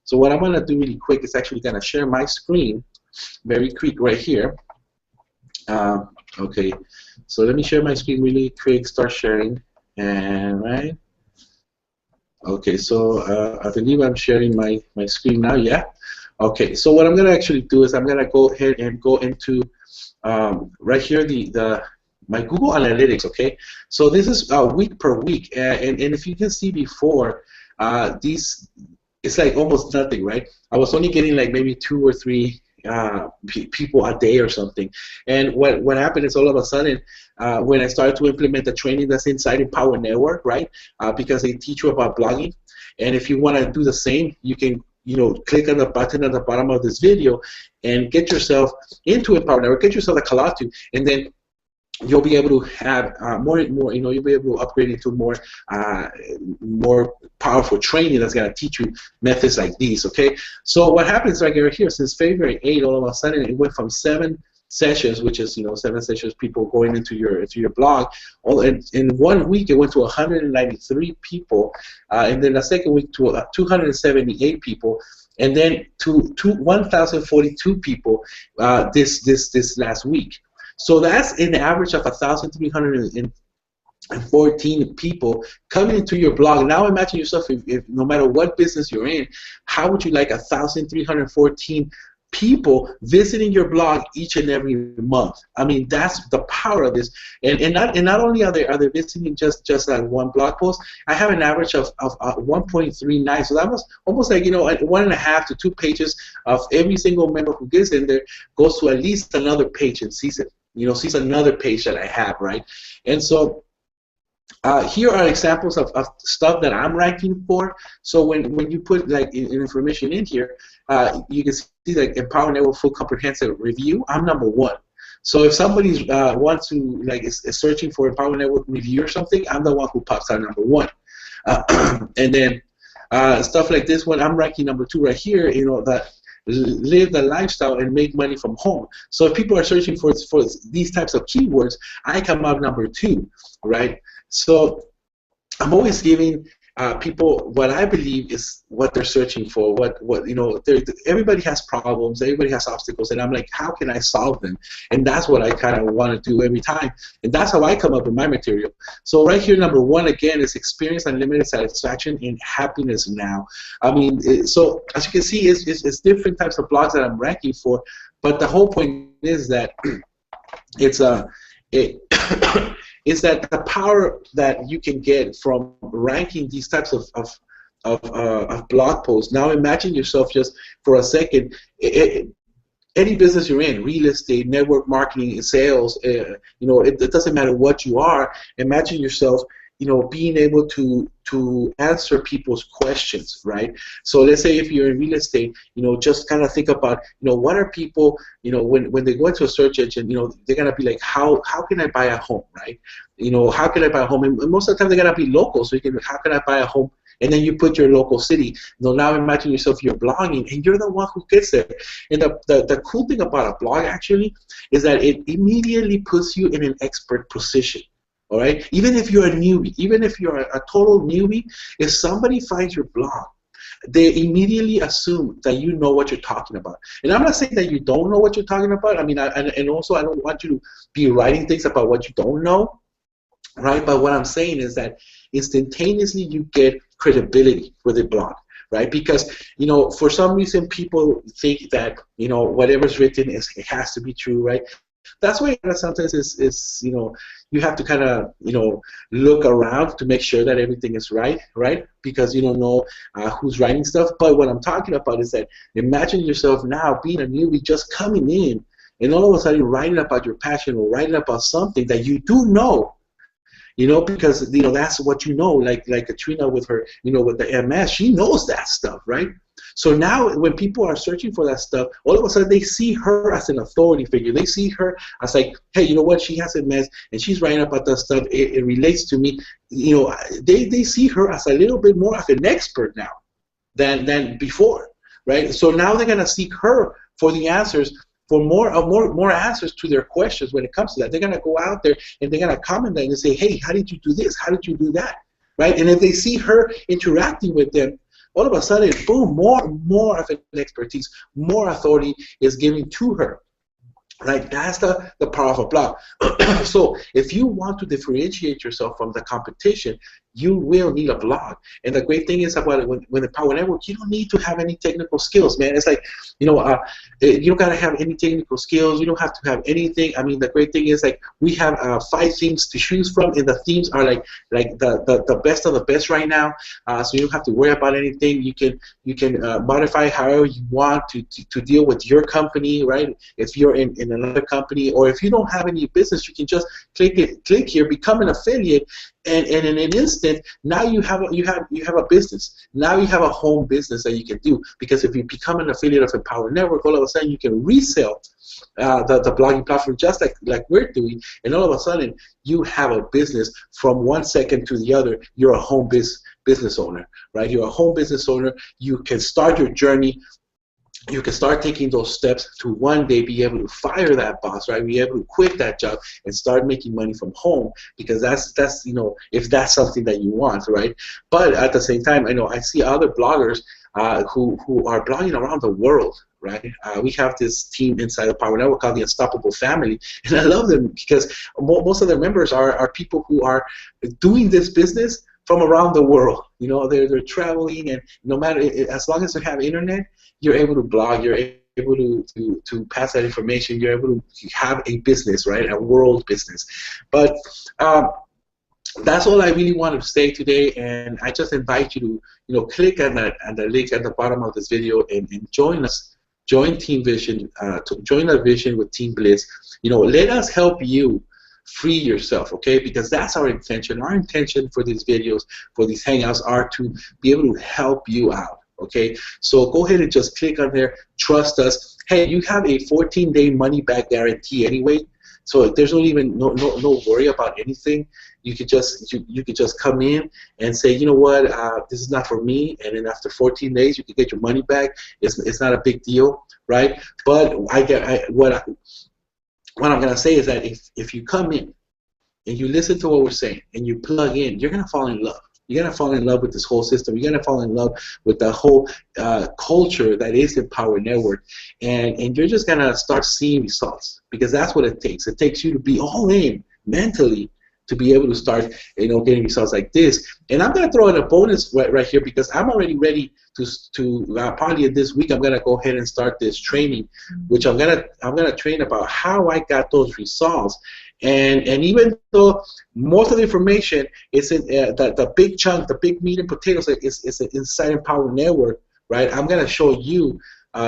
So what I'm going to do really quick is actually going to share my screen very quick right here. Okay, so let me share my screen really quick, start sharing, and right. Okay, so I believe I'm sharing my screen now, yeah? Okay, so what I'm going to actually do is I'm going to go ahead and go into right here my Google Analytics, okay? So this is week per week, and if you can see before, it's like almost nothing, right? I was only getting like maybe 2 or 3 people a day or something. And what happened is all of a sudden, when I started to implement the training that's inside in Power Network, right? Because they teach you about blogging, and if you want to do the same, you can click on the button at the bottom of this video and get yourself into Power Network, get yourself a Kalatu, and then you'll be able to have more, you'll be able to upgrade into more powerful training that's going to teach you methods like these, okay? So what happens right here, since February 8, all of a sudden it went from 7 sessions, which is 7 sessions, people going into your blog. In 1 week it went to 193 people, and then the second week to 278 people, and then to 1,042 people this last week. So that's an average of 1,314 people coming into your blog. Now imagine yourself, if no matter what business you're in, how would you like 1,314 people visiting your blog each and every month? I mean, that's the power of this. And not only are they visiting just like one blog post, I have an average of 1.39. So that was almost like 1.5 to 2 pages of every single member who gets in there goes to at least another page and sees it. Sees another page that I have, right? And so here are examples of stuff that I'm ranking for. So when you put like information in here, you can see like Empower Network Full Comprehensive Review, I'm number 1. So if somebody's wants to like is searching for a Power Network review or something, I'm the one who pops out number one. And then stuff like this one, I'm ranking number 2 right here. You know, that live the lifestyle and make money from home. So if people are searching for these types of keywords, I come out number 2, right? So I'm always giving people what I believe is what they're searching for. What you know, everybody has problems, everybody has obstacles, and I'm like, how can I solve them? And that's what I kind of want to do every time, and that's how I come up with my material. So right here, number 1 again is experience unlimited satisfaction and happiness now. I mean, so as you can see, it's different types of blogs that I'm ranking for, but the whole point is that it's is that the power that you can get from ranking these types of blog posts. Now imagine yourself just for a second, any business you're in, real estate, network marketing, sales, you know, it doesn't matter what you are. Imagine yourself, you know, being able to answer people's questions, right? So let's say if you're in real estate, you know, just kind of think about, you know, what are people, you know, when they go into a search engine, you know, they're gonna be like, how can I buy a home, right? You know, how can I buy a home? And most of the time they're gonna be local, so you can, how can I buy a home? And then you put your local city. You know, now imagine yourself, you're blogging, and you're the one who gets there. And the cool thing about a blog actually is that it immediately puts you in an expert position. All right, even if you're a newbie, even if you're a total newbie, if somebody finds your blog, they immediately assume that you know what you're talking about. And I'm not saying that you don't know what you're talking about. I mean, and also I don't want you to be writing things about what you don't know, right? But what I'm saying is that instantaneously you get credibility with a blog, right? Because, you know, for some reason people think that, you know, whatever's written it has to be true, right? That's why sometimes is you know, you have to kind of, you know, look around to make sure that everything is right, because you don't know who's writing stuff. But what I'm talking about is that imagine yourself now being a newbie just coming in and all of a sudden writing about your passion or writing about something that you do know. You know, because, you know, that's what you know, like Katrina with her, you know, with the MS, she knows that stuff, right? So now when people are searching for that stuff, all of a sudden they see her as an authority figure. They see her as like, hey, you know what, she has MS and she's writing about that stuff. It relates to me. You know, they see her as a little bit more of an expert now than before, right? So now they're gonna seek her for the answers, for more answers to their questions when it comes to that. They're gonna go out there and they're gonna comment and say, hey, how did you do this? How did you do that? Right? And if they see her interacting with them, all of a sudden, boom, more of an expertise, more authority is given to her. Right? That's the power of a blog. So if you want to differentiate yourself from the competition, you will need a blog. And the great thing is about it, when the Power Network, you don't need to have any technical skills, man. It's like, you know, you don't gotta have any technical skills. You don't have to have anything. I mean, the great thing is, like, we have 5 themes to choose from, and the themes are like the best of the best right now. So you don't have to worry about anything. You can modify however you want to deal with your company, right? If you're in another company, or if you don't have any business, you can just click here, become an affiliate. And in an instant, now you have a business. Now you have a home business that you can do, because if you become an affiliate of a Power Network, all of a sudden you can resell the blogging platform just like we're doing, and all of a sudden you have a business from one second to the other. You're a home business owner, right? You're a home business owner. You can start your journey. You can start taking those steps to one day be able to fire that boss, right? Be able to quit that job and start making money from home, because that's you know, if that's something that you want, right? But at the same time, I know I see other bloggers who are blogging around the world, right? We have this team inside the Power Network called the Unstoppable Family, and I love them because most of their members are people who are doing this business from around the world. You know, they're traveling, and no matter, as long as you have internet, you're able to blog, you're able to pass that information, you're able to have a business, right? A world business. But that's all I really want to say today, and I just invite you to, you know, click on the link at the bottom of this video and join us. Join Team Vision, join our vision with Team Blitz. You know, let us help you free yourself, okay? Because that's our intention. Our intention for these videos, for these hangouts, are to be able to help you out. Okay, so go ahead and just click on there. Trust us. Hey, you have a 14-day money-back guarantee anyway. So there's no worry about anything. You could just come in and say, you know what, this is not for me, and then after 14 days you can get your money back. It's not a big deal, right? But what I'm gonna say is that if you come in and you listen to what we're saying and you plug in, you're gonna fall in love. You're gonna fall in love with this whole system. You're gonna fall in love with the whole culture that is Empower Network, and you're just gonna start seeing results, because that's what it takes. It takes you to be all in mentally to be able to start, getting results like this. And I'm gonna throw in a bonus right here, because I'm already ready to probably this week I'm gonna go ahead and start this training, which I'm gonna train about how I got those results. And even though most of the information is in the big chunk, the big meat and potatoes is inside Empower Network, right? I'm gonna show you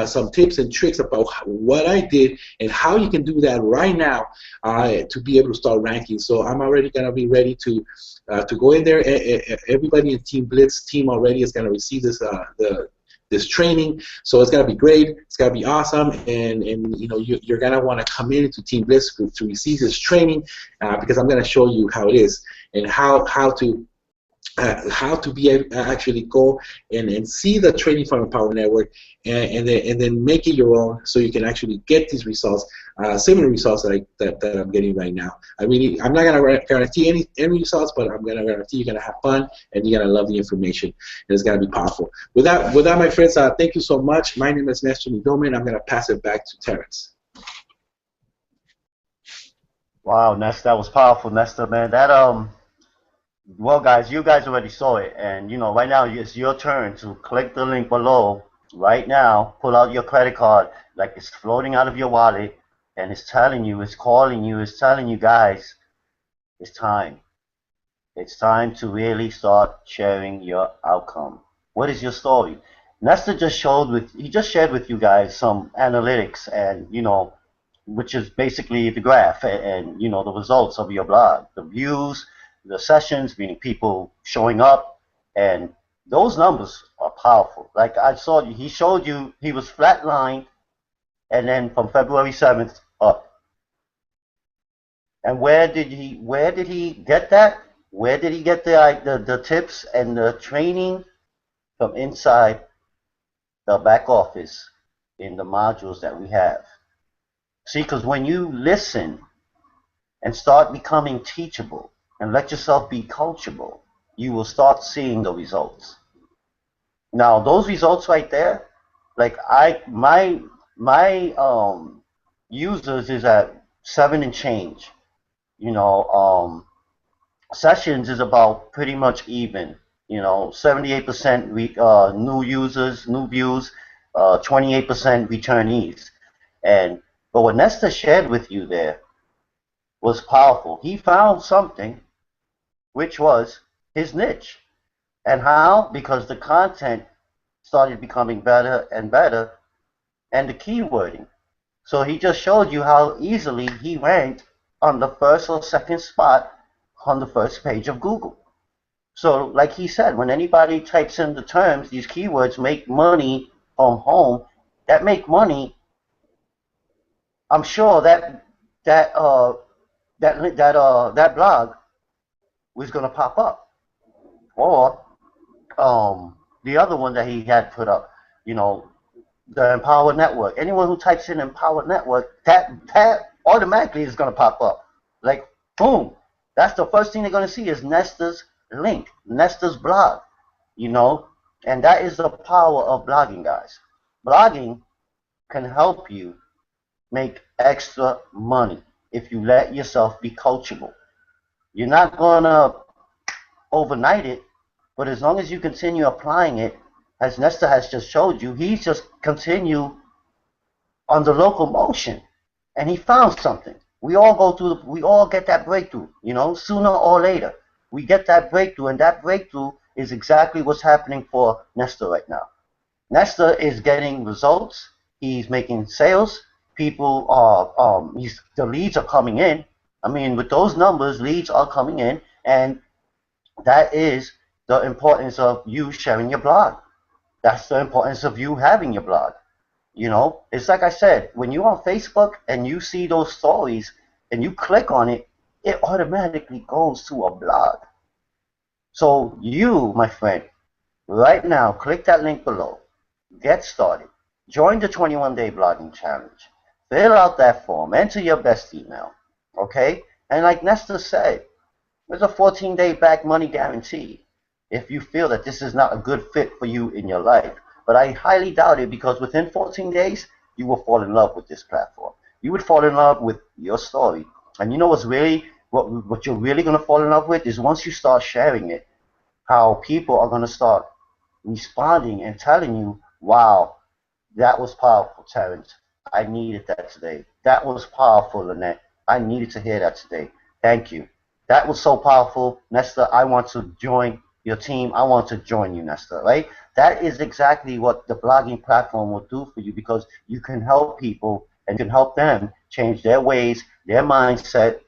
some tips and tricks about what I did and how you can do that right now to be able to start ranking. So I'm already gonna be ready to go in there. Everybody in Team Blitz team already is gonna receive this training, so it's gonna be great. It's gonna be awesome, and you're gonna want to come into Team Blitz to receive this training, because I'm gonna show you how it is and how to be able to actually go and see the training from Empower Network, and then make it your own, so you can actually get these results, similar results that I'm getting right now. I'm not gonna guarantee any results, but I'm gonna guarantee you're gonna have fun and you're gonna love the information, and it's gonna be powerful. With that, my friends, thank you so much. My name is Nestor Midome, and I'm gonna pass it back to Terrence. Wow, Nesta, that was powerful, Nesta, man. Well, guys, you guys already saw it, and right now it's your turn to click the link below. Right now, pull out your credit card, like it's floating out of your wallet, and it's telling you, it's calling you, it's telling you, guys, it's time. It's time to really start sharing your outcome. What is your story? Nesta just shared with you guys some analytics, and which is basically the graph and the results of your blog, the views, the sessions, meaning people showing up, and those numbers are powerful. Like I saw, he showed you he was flatlined, and then from February 7th up. And where did he get that? Where did he get the tips and the training? From inside the back office in the modules that we have. See, because when you listen and start becoming teachable and let yourself be coachable, you will start seeing the results. Now, those results right there, like my users is at 7 and change. Sessions is about pretty much even. 78% new users, new views, 28% returnees. But what Nesta shared with you there was powerful. He found something, which was his niche. And how? Because the content started becoming better and better, and the keywording. So he just showed you how easily he ranked on the first or second spot on the first page of Google. So like he said, when anybody types in the terms, these keywords, make money from home, that make money, I'm sure that blog was going to pop up. Or the other one that he had put up, the Empower Network. Anyone who types in Empower Network, that automatically is going to pop up. Like, boom. That's the first thing they're going to see is Nesta's link, Nesta's blog, and that is the power of blogging, guys. Blogging can help you make extra money if you let yourself be coachable. You're not going to overnight it, but as long as you continue applying it, as Nesta has just showed you, he's just continue on the locomotion, and he found something. We all get that breakthrough, sooner or later. We get that breakthrough, and that breakthrough is exactly what's happening for Nesta right now. Nesta is getting results. He's making sales. People are, the leads are coming in. I mean, with those numbers, leads are coming in, and that is the importance of you sharing your blog. That's the importance of you having your blog. It's like I said, when you're on Facebook and you see those stories, and you click on it, it automatically goes to a blog. So you, my friend, right now, click that link below. Get started. Join the 21-day blogging challenge. Fill out that form. Enter your best email. Okay? And like Nestor said, there's a 14-day back money guarantee if you feel that this is not a good fit for you in your life. But I highly doubt it, because within 14 days, you will fall in love with this platform. You would fall in love with your story. And you know what you're really going to fall in love with is once you start sharing it, how people are going to start responding and telling you, wow, that was powerful, Terrence. I needed that today. That was powerful, Lynette. I needed to hear that today. Thank you. That was so powerful, Nestor. I want to join your team. I want to join you, Nestor, right? That is exactly what the blogging platform will do for you, because you can help people and you can help them change their ways, their mindset,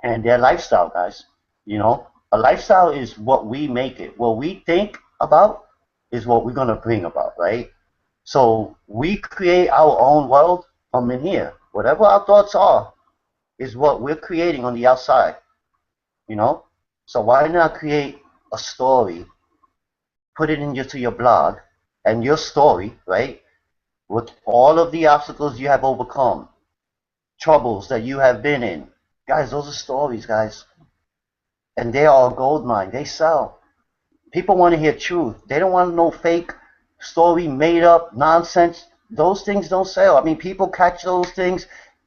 and their lifestyle, guys. You know, a lifestyle is what we make it. What we think about is what we're going to bring about, right? So we create our own world from in here. Whatever our thoughts are is what we're creating on the outside, you know? So why not create a story, put it into your blog, and your story, right? With all of the obstacles you have overcome, troubles that you have been in. Guys, those are stories, guys. And they are a gold mine. They sell. People want to hear truth. They don't want to know fake story, made up nonsense. Those things don't sell. I mean, people catch those things,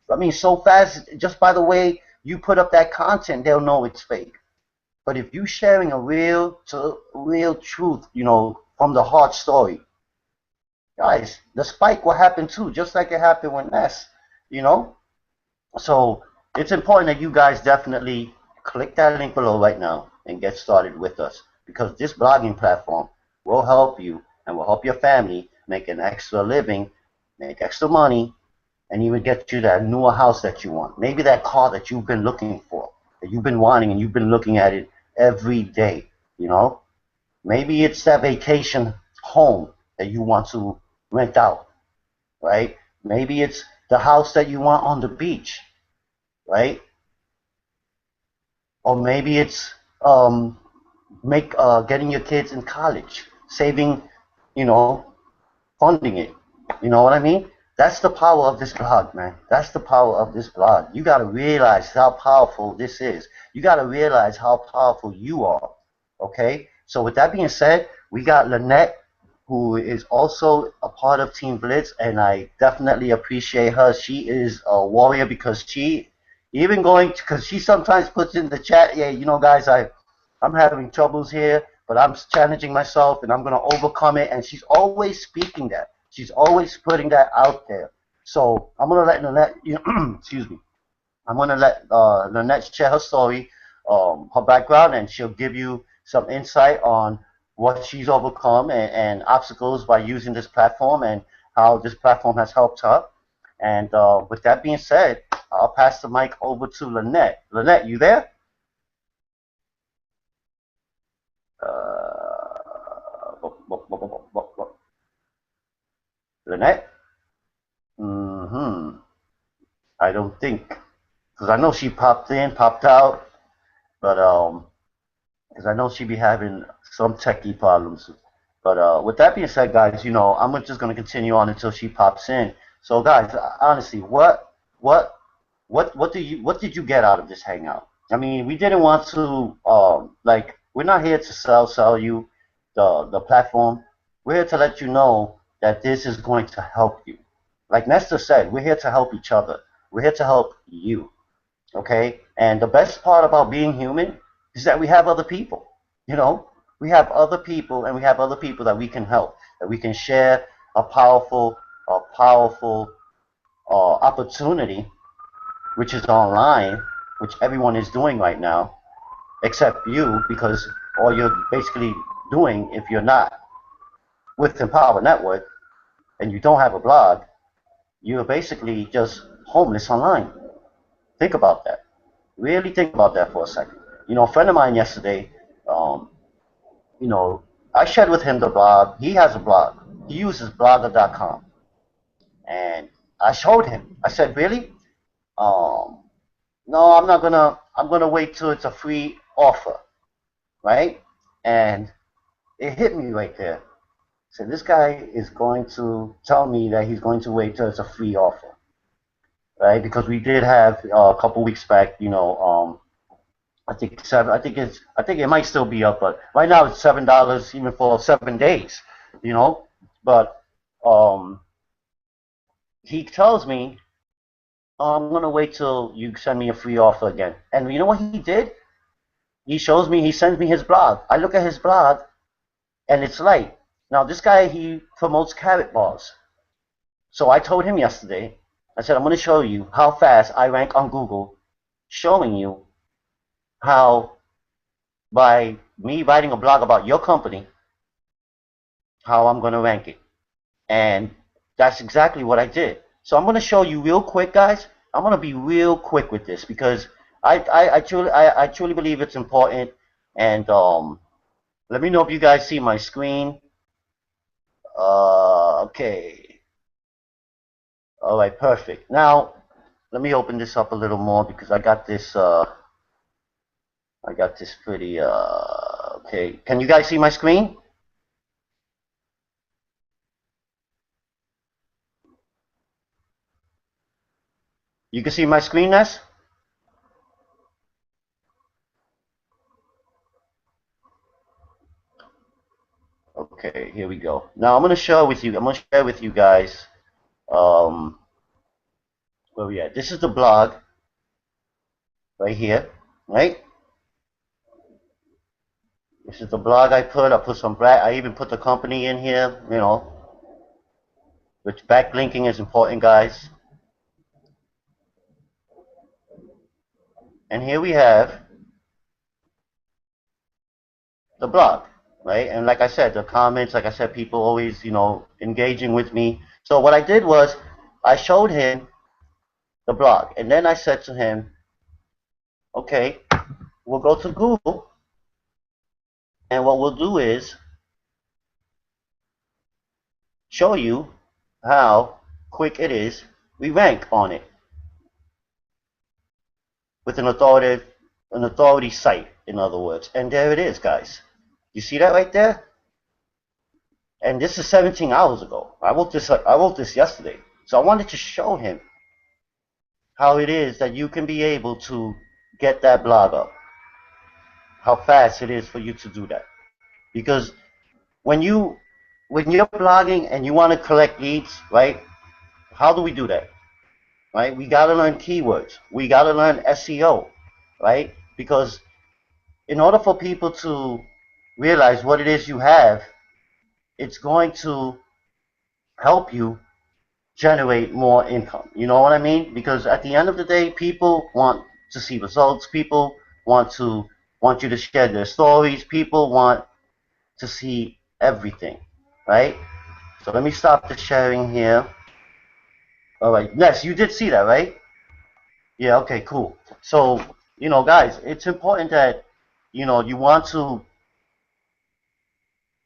I mean, so fast, just by the way you put up that content, they'll know it's fake. But if you sharing a real truth, you know, from the heart story, guys, the spike will happen too, just like it happened with Ness, you know? So it's important that you guys definitely click that link below right now and get started with us, because this blogging platform will help you and will help your family make an extra living, make extra money, and even get you that newer house that you want. Maybe that car that you've been looking for, that you've been wanting, and you've been looking at it every day, you know? Maybe it's that vacation home that you want to rent out, right? Maybe it's the house that you want on the beach, right? Or maybe it's getting your kids in college, saving, you know, funding it. You know what I mean? That's the power of this blog, man. That's the power of this blog. You got to realize how powerful this is. You got to realize how powerful you are. Okay? So with that being said, we got Lynette, who is also a part of Team Blitz, and I definitely appreciate her. She is a warrior, because because she sometimes puts in the chat, yeah, you know, guys, I'm having troubles here, but I'm challenging myself and I'm going to overcome it. And she's always speaking that. She's always putting that out there. So I'm going to let Lynette, excuse me, I'm going to let Lynette share her story, her background, and she'll give you some insight on what she's overcome and obstacles by using this platform, and how this platform has helped her. And with that being said, I'll pass the mic over to Lynette. Lynette, you there? Lynette? Mm-hmm. I don't think, because I know she popped in, popped out, but because I know she be having some techie problems. But with that being said, guys, you know, I'm just gonna continue on until she pops in. So, guys, honestly, what, what did you get out of this hangout? I mean, we didn't want to, like, we're not here to sell you the platform. We're here to let you know that this is going to help you. Like Nestor said, we're here to help each other. We're here to help you. Okay? And the best part about being human is that we have other people. You know, we have other people, and we have other people that we can help, that we can share a powerful opportunity, which is online, which everyone is doing right now, except you, because all you're basically doing, if you're not with Empower Network and you don't have a blog, you're basically just homeless online. Think about that. Really think about that for a second. You know, a friend of mine yesterday, um, you know, I shared with him the blog. He has a blog. He uses blogger.com. And I showed him. I said, really? Um, no, I'm not gonna. I'm gonna wait till it's a free offer, right? And it hit me right there. So this guy is going to tell me that he's going to wait till it's a free offer, right? Because we did have a couple weeks back, I think seven. I think it's. I think it might still be up, but right now it's $7 even for 7 days, you know. But um, he tells me, oh, I'm gonna wait till you send me a free offer again. And you know what he did? He shows me. He sends me his blog. I look at his blog, and it's light. Now this guy he promotes carrot bars. So I told him yesterday. I said I'm gonna show you how fast I rank on Google, showing you how by me writing a blog about your company, how I'm gonna rank it. And that's exactly what I did. So I'm gonna show you real quick, guys. I'm gonna be real quick with this because I truly believe it's important. And let me know if you guys see my screen. Okay. All right, perfect. Now let me open this up a little more because I got this pretty okay. Can you guys see my screen? You can see my screen, Ness? Okay, here we go. Now I'm gonna share with you. I'm gonna share with you guys. Um, where we at? This is the blog right here, right? This is the blog I put. I put some black. I even put the company in here. Which backlinking is important, guys. And here we have the blog, right? And like I said, the comments. Like I said, people always, engaging with me. So what I did was, I showed him the blog, and then I said to him, okay, we'll go to Google, and what we'll do is show you how quick it is we rank on it with an authority site, in other words. And there it is, guys. You see that right there? And this is 17 hours ago. I wrote this yesterday. So I wanted to show him how it is that you can be able to get that blog up. How fast it is for you to do that. Because when you're blogging and you want to collect leads, right? How do we do that? Right? We got to learn keywords. We got to learn SEO, right? Because in order for people to realize what it is you have, it's going to help you generate more income. You know what I mean? Because at the end of the day, people want to see results. People want you to share their stories. People want to see everything, right? So let me stop the sharing here. All right. Yes, you did see that, right? Yeah, okay, cool. So, guys, it's important that, you want to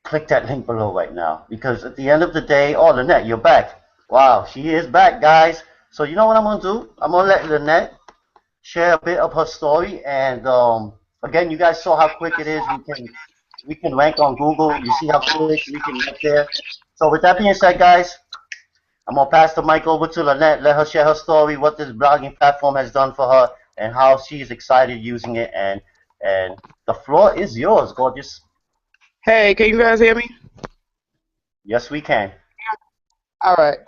click that link below right now because at the end of the day, oh, Lynette, you're back. Wow, she is back, guys. So, you know what I'm going to do? I'm going to let Lynette share a bit of her story. And again, you guys saw how quick it is. We can rank on Google. You see how quick we can get there. So, with that being said, guys, I'm gonna pass the mic over to Lynette. Let her share her story, what this blogging platform has done for her, and how she's excited using it. And the floor is yours, gorgeous. Hey, can you guys hear me? Yes, we can. All right.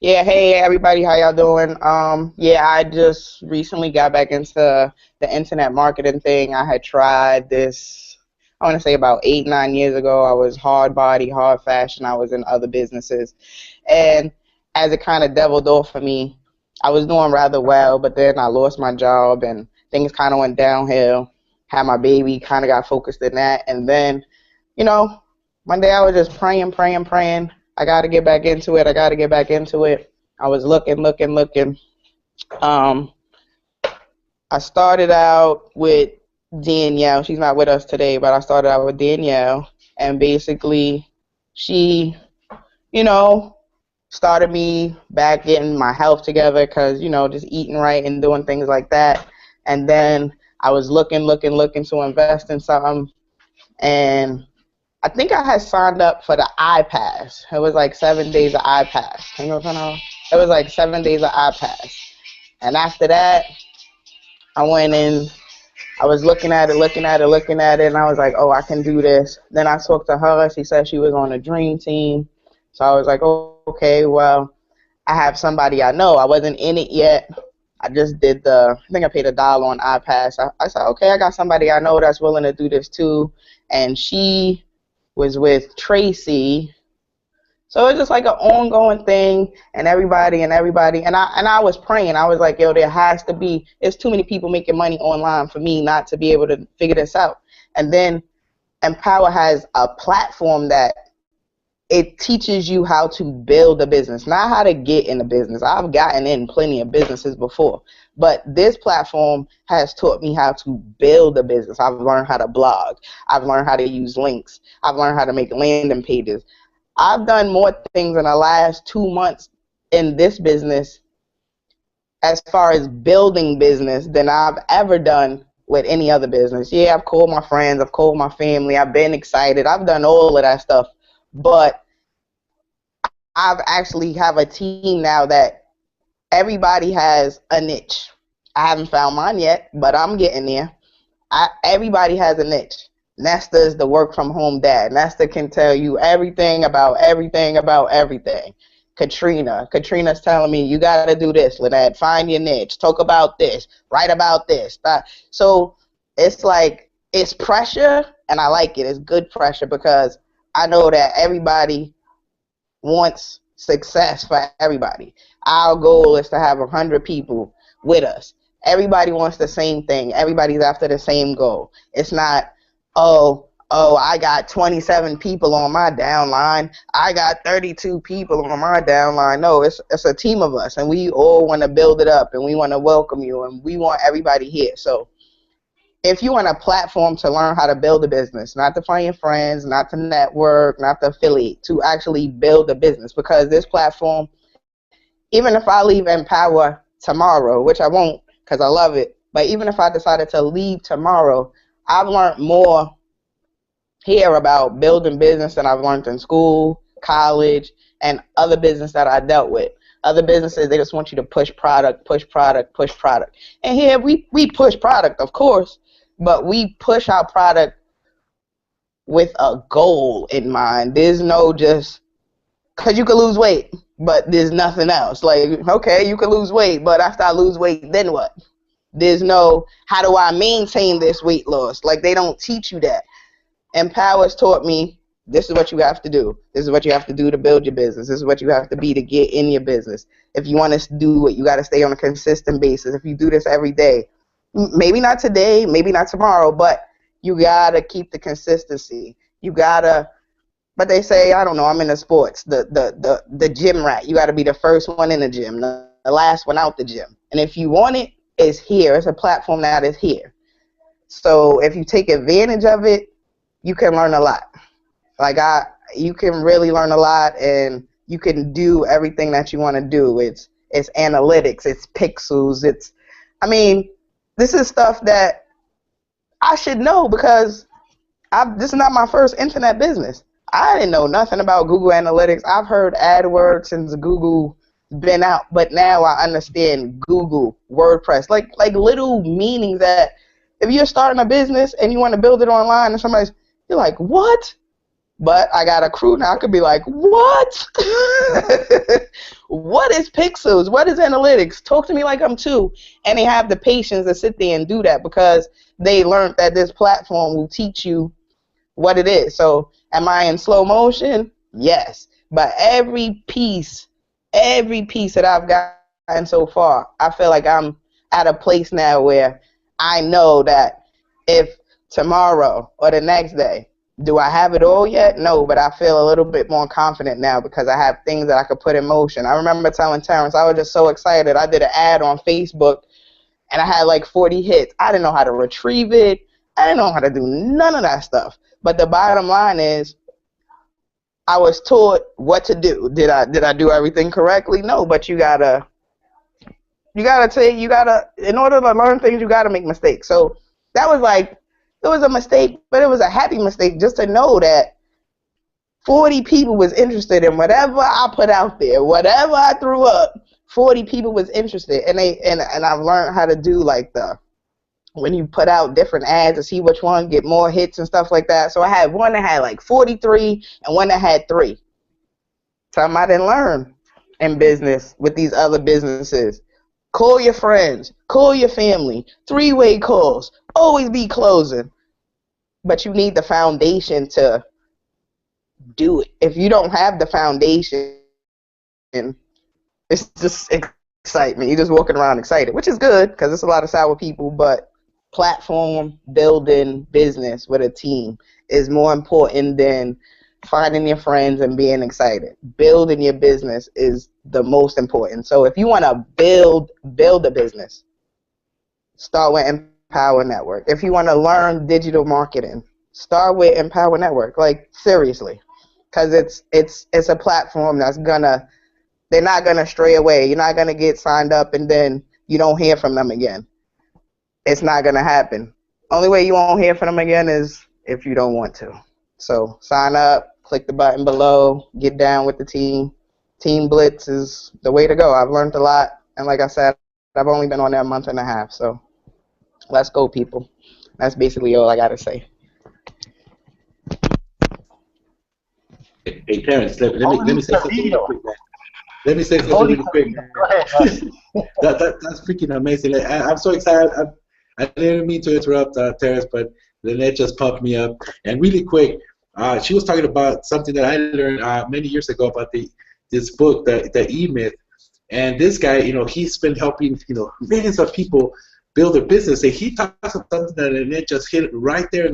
Yeah, hey everybody, how y'all doing? Yeah, I just recently got back into the internet marketing thing. I had tried this, I want to say about 8, 9 years ago. I was hard body, hard fashion. I was in other businesses. And as it kind of deviled off for me, I was doing rather well, but then I lost my job and things kind of went downhill. Had my baby, kind of got focused in that. And then, you know, one day I was just praying. I got to get back into it. I was looking. Um, I started out with Danielle. She's not with us today, but I started out with Danielle. And basically, she, you know, started me back getting my health together because, just eating right and doing things like that. And then I was looking to invest in something. And I think I had signed up for the iPass. It was like 7 days of iPass. You know what I'm talking about? It was like 7 days of iPass. And after that, I went in, I was looking at it, and I was like, oh, I can do this. Then I talked to her. She said she was on a dream team. So I was like, oh, okay, well, I have somebody I know. I wasn't in it yet. I just did I think I paid $1 on iPass. I said, okay, I got somebody I know that's willing to do this too. And she was with Tracy. So it's just like an ongoing thing, and everybody, and I was praying. I was like, yo, there has to be, there's too many people making money online for me not to be able to figure this out. And then Empower has a platform that it teaches you how to build a business, not how to get in a business. I've gotten in plenty of businesses before, but this platform has taught me how to build a business. I've learned how to blog. I've learned how to use links. I've learned how to make landing pages. I've done more things in the last 2 months in this business as far as building business than I've ever done with any other business. Yeah, I've called my friends, I've called my family, I've been excited, I've done all of that stuff, but I've actually have a team now that everybody has a niche. I haven't found mine yet, but I'm getting there. Everybody has a niche. Nesta is the work from home dad. Nesta can tell you everything about everything about everything. Katrina's telling me, you got to do this, Lynette. Find your niche. Talk about this. Write about this. So it's like, it's pressure, and I like it. It's good pressure because I know that everybody wants success for everybody. Our goal is to have 100 people with us. Everybody wants the same thing. Everybody's after the same goal. It's not, oh, I got 27 people on my downline. I got 32 people on my downline. No, it's a team of us, and we all want to build it up, and we want to welcome you, and we want everybody here. So if you want a platform to learn how to build a business, not to find your friends, not to network, not to affiliate, to actually build a business, because this platform, even if I leave Empower tomorrow, which I won't because I love it, but even if I decided to leave tomorrow, I've learned more here about building business than I've learned in school, college, and other business that I dealt with. Other businesses, they just want you to push product, push product, push product. And here we push product, of course, but we push our product with a goal in mind. There's no just, because you could lose weight, but there's nothing else. Like, okay, you could lose weight, but after I lose weight, then what? There's no, how do I maintain this weight loss? Like, they don't teach you that. Empower's taught me, this is what you have to do. This is what you have to do to build your business. This is what you have to be to get in your business. If you want to do it, you got to stay on a consistent basis. If you do this every day, maybe not today, maybe not tomorrow, but you got to keep the consistency. You got to, but they say, I don't know, I'm in the sports, the gym rat. You got to be the first one in the gym, the last one out the gym. And if you want it, it's here. It's a platform that is here. So if you take advantage of it, you can learn a lot. Like, you can really learn a lot, and you can do everything that you want to do. It's analytics, it's pixels, this is stuff that I should know because this is not my first internet business. I didn't know nothing about Google Analytics. I've heard AdWords since Google been out, but now I understand Google, WordPress, like little meanings that if you're starting a business and you want to build it online and you're like, what? But I got a crew now. I could be like, what? What is pixels? What is analytics? Talk to me like I'm two. And they have the patience to sit there and do that because they learned that this platform will teach you what it is. So am I in slow motion? Yes. But every piece that I've gotten so far, I feel like I'm at a place now where I know that if tomorrow or the next day, do I have it all yet? No, but I feel a little bit more confident now because I have things that I could put in motion. I remember telling Terrence, I was just so excited. I did an ad on Facebook, and I had like 40 hits. I didn't know how to retrieve it. I didn't know how to do none of that stuff. But the bottom line is, I was taught what to do. Did I do everything correctly? No, but in order to learn things, you gotta make mistakes. So that was like, it was a mistake, but it was a happy mistake just to know that 40 people was interested in whatever I put out there, whatever I threw up. 40 people was interested, and I've learned how to do like when you put out different ads to see which one get more hits and stuff like that. So I had one that had like 43 and one that had 3. Something I didn't learn in business with these other businesses. Call your friends, call your family, 3-way calls, always be closing. But you need the foundation to do it. If you don't have the foundation, it's just excitement. You're just walking around excited, which is good because it's a lot of sour people, but platform building business with a team is more important than finding your friends and being excited. Building your business is the most important. So if you want to build a business, start with Empower Network. If you want to learn digital marketing, start with Empower Network. Like, seriously, because it's a platform they're not gonna stray away. You're not gonna get signed up and then you don't hear from them again. It's not gonna happen. Only way you won't hear from them again is if you don't want to. So sign up, click the button below, get down with the team. Team Blitz is the way to go. I've learned a lot, and like I said, I've only been on there a month and a half. So let's go, people. That's basically all I gotta say. Hey, Terrence, let me say something real quick, man. Let me say something Holy real quick, man. Go ahead. That's freaking amazing. I'm so excited. I didn't mean to interrupt, Terrence, but Lynette just pumped me up. And really quick, she was talking about something that I learned many years ago about this book, the E-Myth. And this guy, he's been helping, millions of people build their business. And he talks about something that Lynette just hit right there,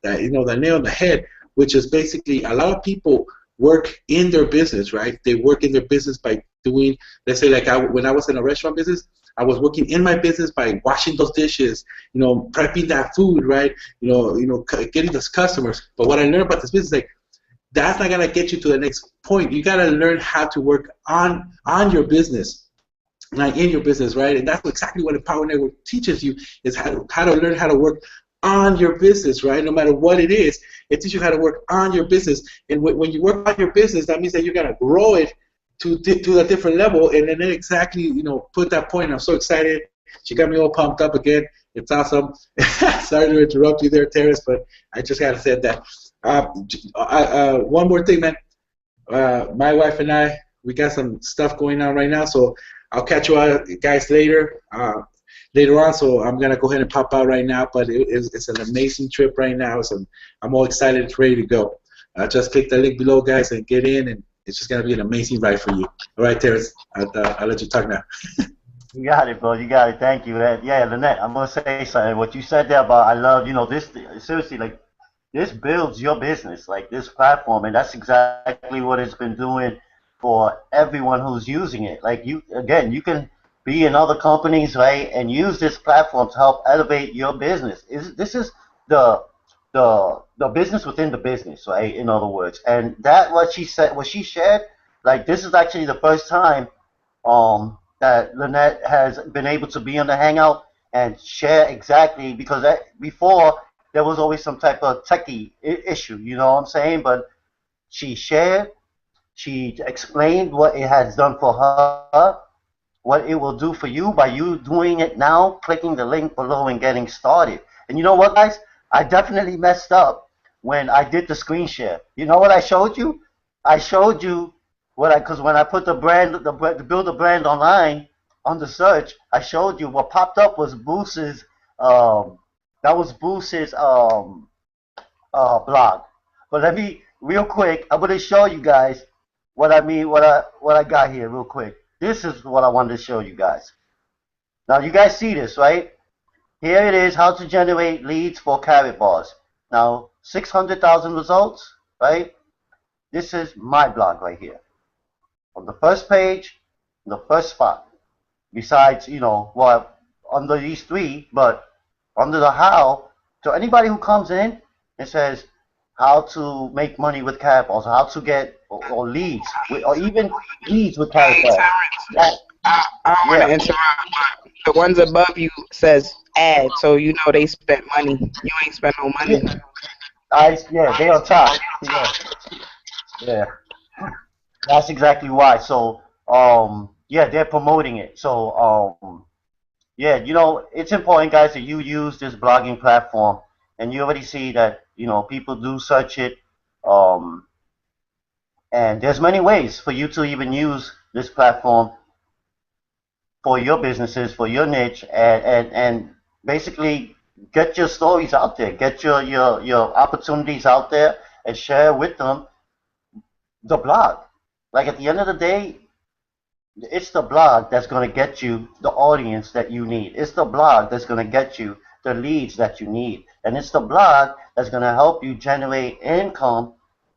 the nail on the head, which is basically a lot of people work in their business, right? They work in their business by doing, let's say, like when I was in a restaurant business, I was working in my business by washing those dishes, prepping that food, right? Getting those customers. But what I learned about this business, like, that's not gonna get you to the next point. You gotta learn how to work on your business, not in your business, right? And that's exactly what Empower Network teaches you, is how to learn how to work on your business, right? No matter what it is, it teaches you how to work on your business. And when you work on your business, that means that you're gonna grow it to a different level, and then exactly, put that point. I'm so excited. She got me all pumped up again. It's awesome. Sorry to interrupt you there, Terrence, but I just gotta say that. One more thing, man. My wife and I, we got some stuff going on right now, so I'll catch you guys later on. So I'm gonna go ahead and pop out right now, but it's an amazing trip right now. So I'm all excited. It's ready to go. Just click the link below, guys, and get in, and it's just gonna be an amazing ride for you. All right, Terrence, I'll let you talk now. You got it, bro. You got it. Thank you. Yeah, Lynette, I'm gonna say something. What you said there about, I love, this. Seriously, like, this builds your business, like this platform, and that's exactly what it's been doing for everyone who's using it. Like, you can be in other companies, right, and use this platform to help elevate your business. This is the business within the business, right? In other words, and that what she shared, like, this is actually the first time that Lynette has been able to be on the Hangout and share exactly, because before there was always some type of techie issue, you know what I'm saying? But she shared, she explained what it has done for her, what it will do for you by you doing it now, clicking the link below and getting started. And you know what, guys? I definitely messed up when I did the screen share. You know what I showed you? I showed you because when I put the build a brand online on the search, I showed you what popped up was Bruce's, blog. But let me, real quick, I'm going to show you guys what I mean, what I got here real quick. This is what I wanted to show you guys. Now, you guys see this, right? Here it is, how to generate leads for carrot bars. Now, 600,000 results, right? This is my blog right here. On the first page, the first spot. Besides, under these three, but under the how, to anybody who comes in and says how to make money with carrot bars, how to get or leads, or even leads with Hey, carousel. Terrence, That, I don't want yeah, to interrupt, but the ones above you says ad, so you know they spent money. You ain't spent no yeah, money. yeah, they on top. Yeah, yeah. That's exactly why. So, yeah, they're promoting it. So, yeah, it's important, guys, that you use this blogging platform, and you already see that, people do search it, um, and there's many ways for you to even use this platform for your businesses, for your niche, and basically get your stories out there, get your opportunities out there, and share with them the blog. Like at the end of the day, it's the blog that's going to get you the audience that you need. It's the blog that's going to get you the leads that you need. And it's the blog that's going to help you generate income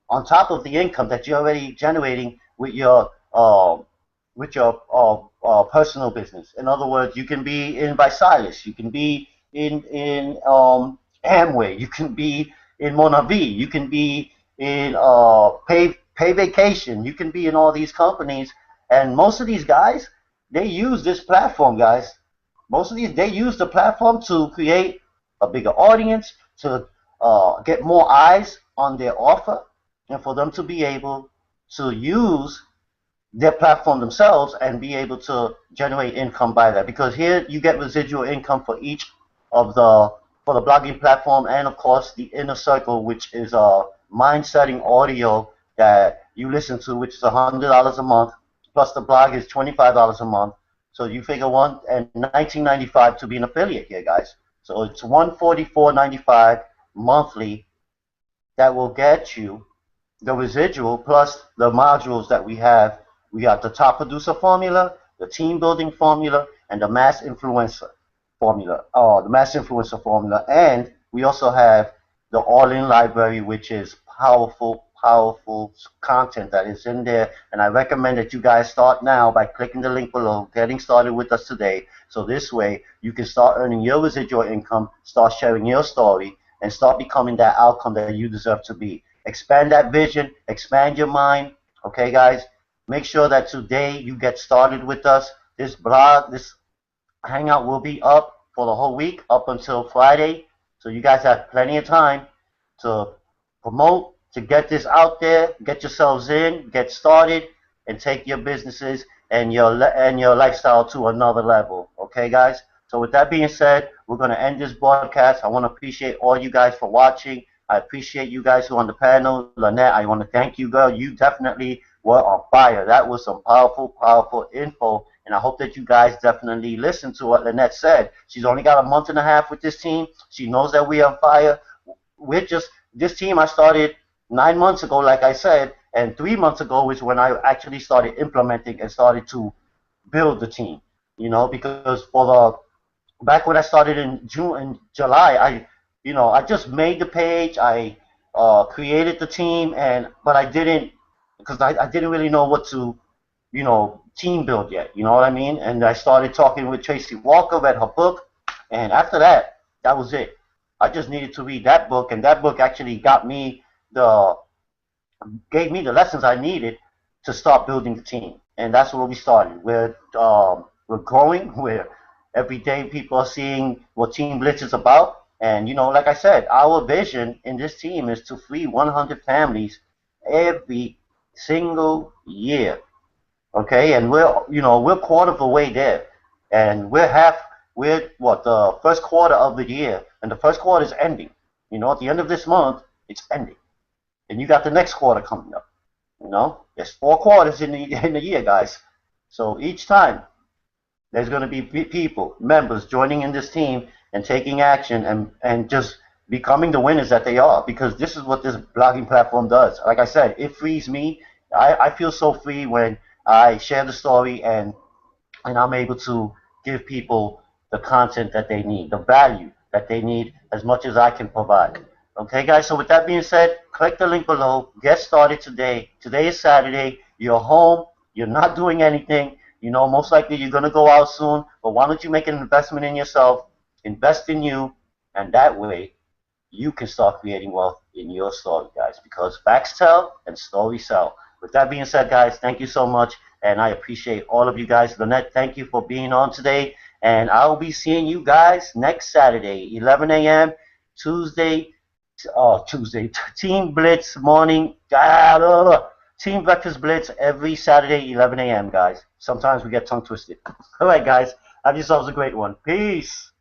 on top of the income that you're already generating with your personal business. In other words, you can be in Visalis, you can be in Amway, you can be in Monavi, you can be in Pay Vacation, you can be in all these companies, and most of these guys, they use this platform, guys. Most of these, they use the platform to create a bigger audience, to get more eyes on their offer, and for them to be able to use their platform themselves and be able to generate income by that. Because here you get residual income for each of for the blogging platform, and of course the inner circle, which is a mind setting audio that you listen to, which is $100 a month. Plus the blog is $25 a month. So you figure 1995 to be an affiliate here, guys. So it's 144.95 monthly that will get you the residual plus the modules that we have. We got the top producer formula, the team building formula, and the mass influencer formula. Oh, the mass influencer formula. And we also have the all-in library, which is powerful, powerful content that is in there. And I recommend that you guys start now by clicking the link below, getting started with us today. So this way you can start earning your residual income, start sharing your story, and start becoming that outcome that you deserve to be. Expand that vision, expand your mind. Okay, guys? Make sure that today you get started with us. This blog, this hangout will be up for the whole week, up until Friday. So you guys have plenty of time to promote, to get this out there, get yourselves in, get started, and take your businesses and your lifestyle to another level. Okay, guys? So with that being said, we're going to end this broadcast. I want to appreciate all you guys for watching. I appreciate you guys who are on the panel. Lynette, I want to thank you, girl. You definitely were on fire. That was some powerful, powerful info. And I hope that you guys definitely listen to what Lynette said. She's only got a month and a half with this team. She knows that we're on fire. This team I started 9 months ago, like I said, and 3 months ago is when I actually started implementing and started to build the team. Because back when I started in June and July, I just made the page, I created the team, but I didn't, because I didn't really know what to, team build yet. You know what I mean? And I started talking with Tracy Walker, read her book, and after that, that was it. I just needed to read that book, and that book actually the gave me the lessons I needed to start building the team. And that's where we started. We're growing. We're every day people are seeing what Team Blitz is about. And like I said, our vision in this team is to free 100 families every single year. Okay, and we're quarter of the way there, and we're what, the first quarter of the year, and the first quarter is ending. At the end of this month, it's ending, and you got the next quarter coming up. There's 4 quarters in the year, guys. So each time there's going to be people, members joining in this team and taking action and just becoming the winners that they are, because this is what this blogging platform does. Like I said, it frees me. I feel so free when I share the story and I'm able to give people the content that they need, the value that they need, as much as I can provide. Okay, guys, so with that being said, click the link below. Get started today. Today is Saturday. You're home. You're not doing anything. Most likely you're going to go out soon, but why don't you make an investment in yourself, invest in you, and that way you can start creating wealth in your story, guys, because facts tell and stories sell. With that being said, guys, thank you so much, and I appreciate all of you guys. Lynette, thank you for being on today, and I'll be seeing you guys next Saturday, 11 a.m. Tuesday. Tuesday. Team Blitz morning. Team Breakfast Blitz every Saturday, 11 a.m. Guys. Sometimes we get tongue twisted. All right, guys. Have yourselves a great one. Peace.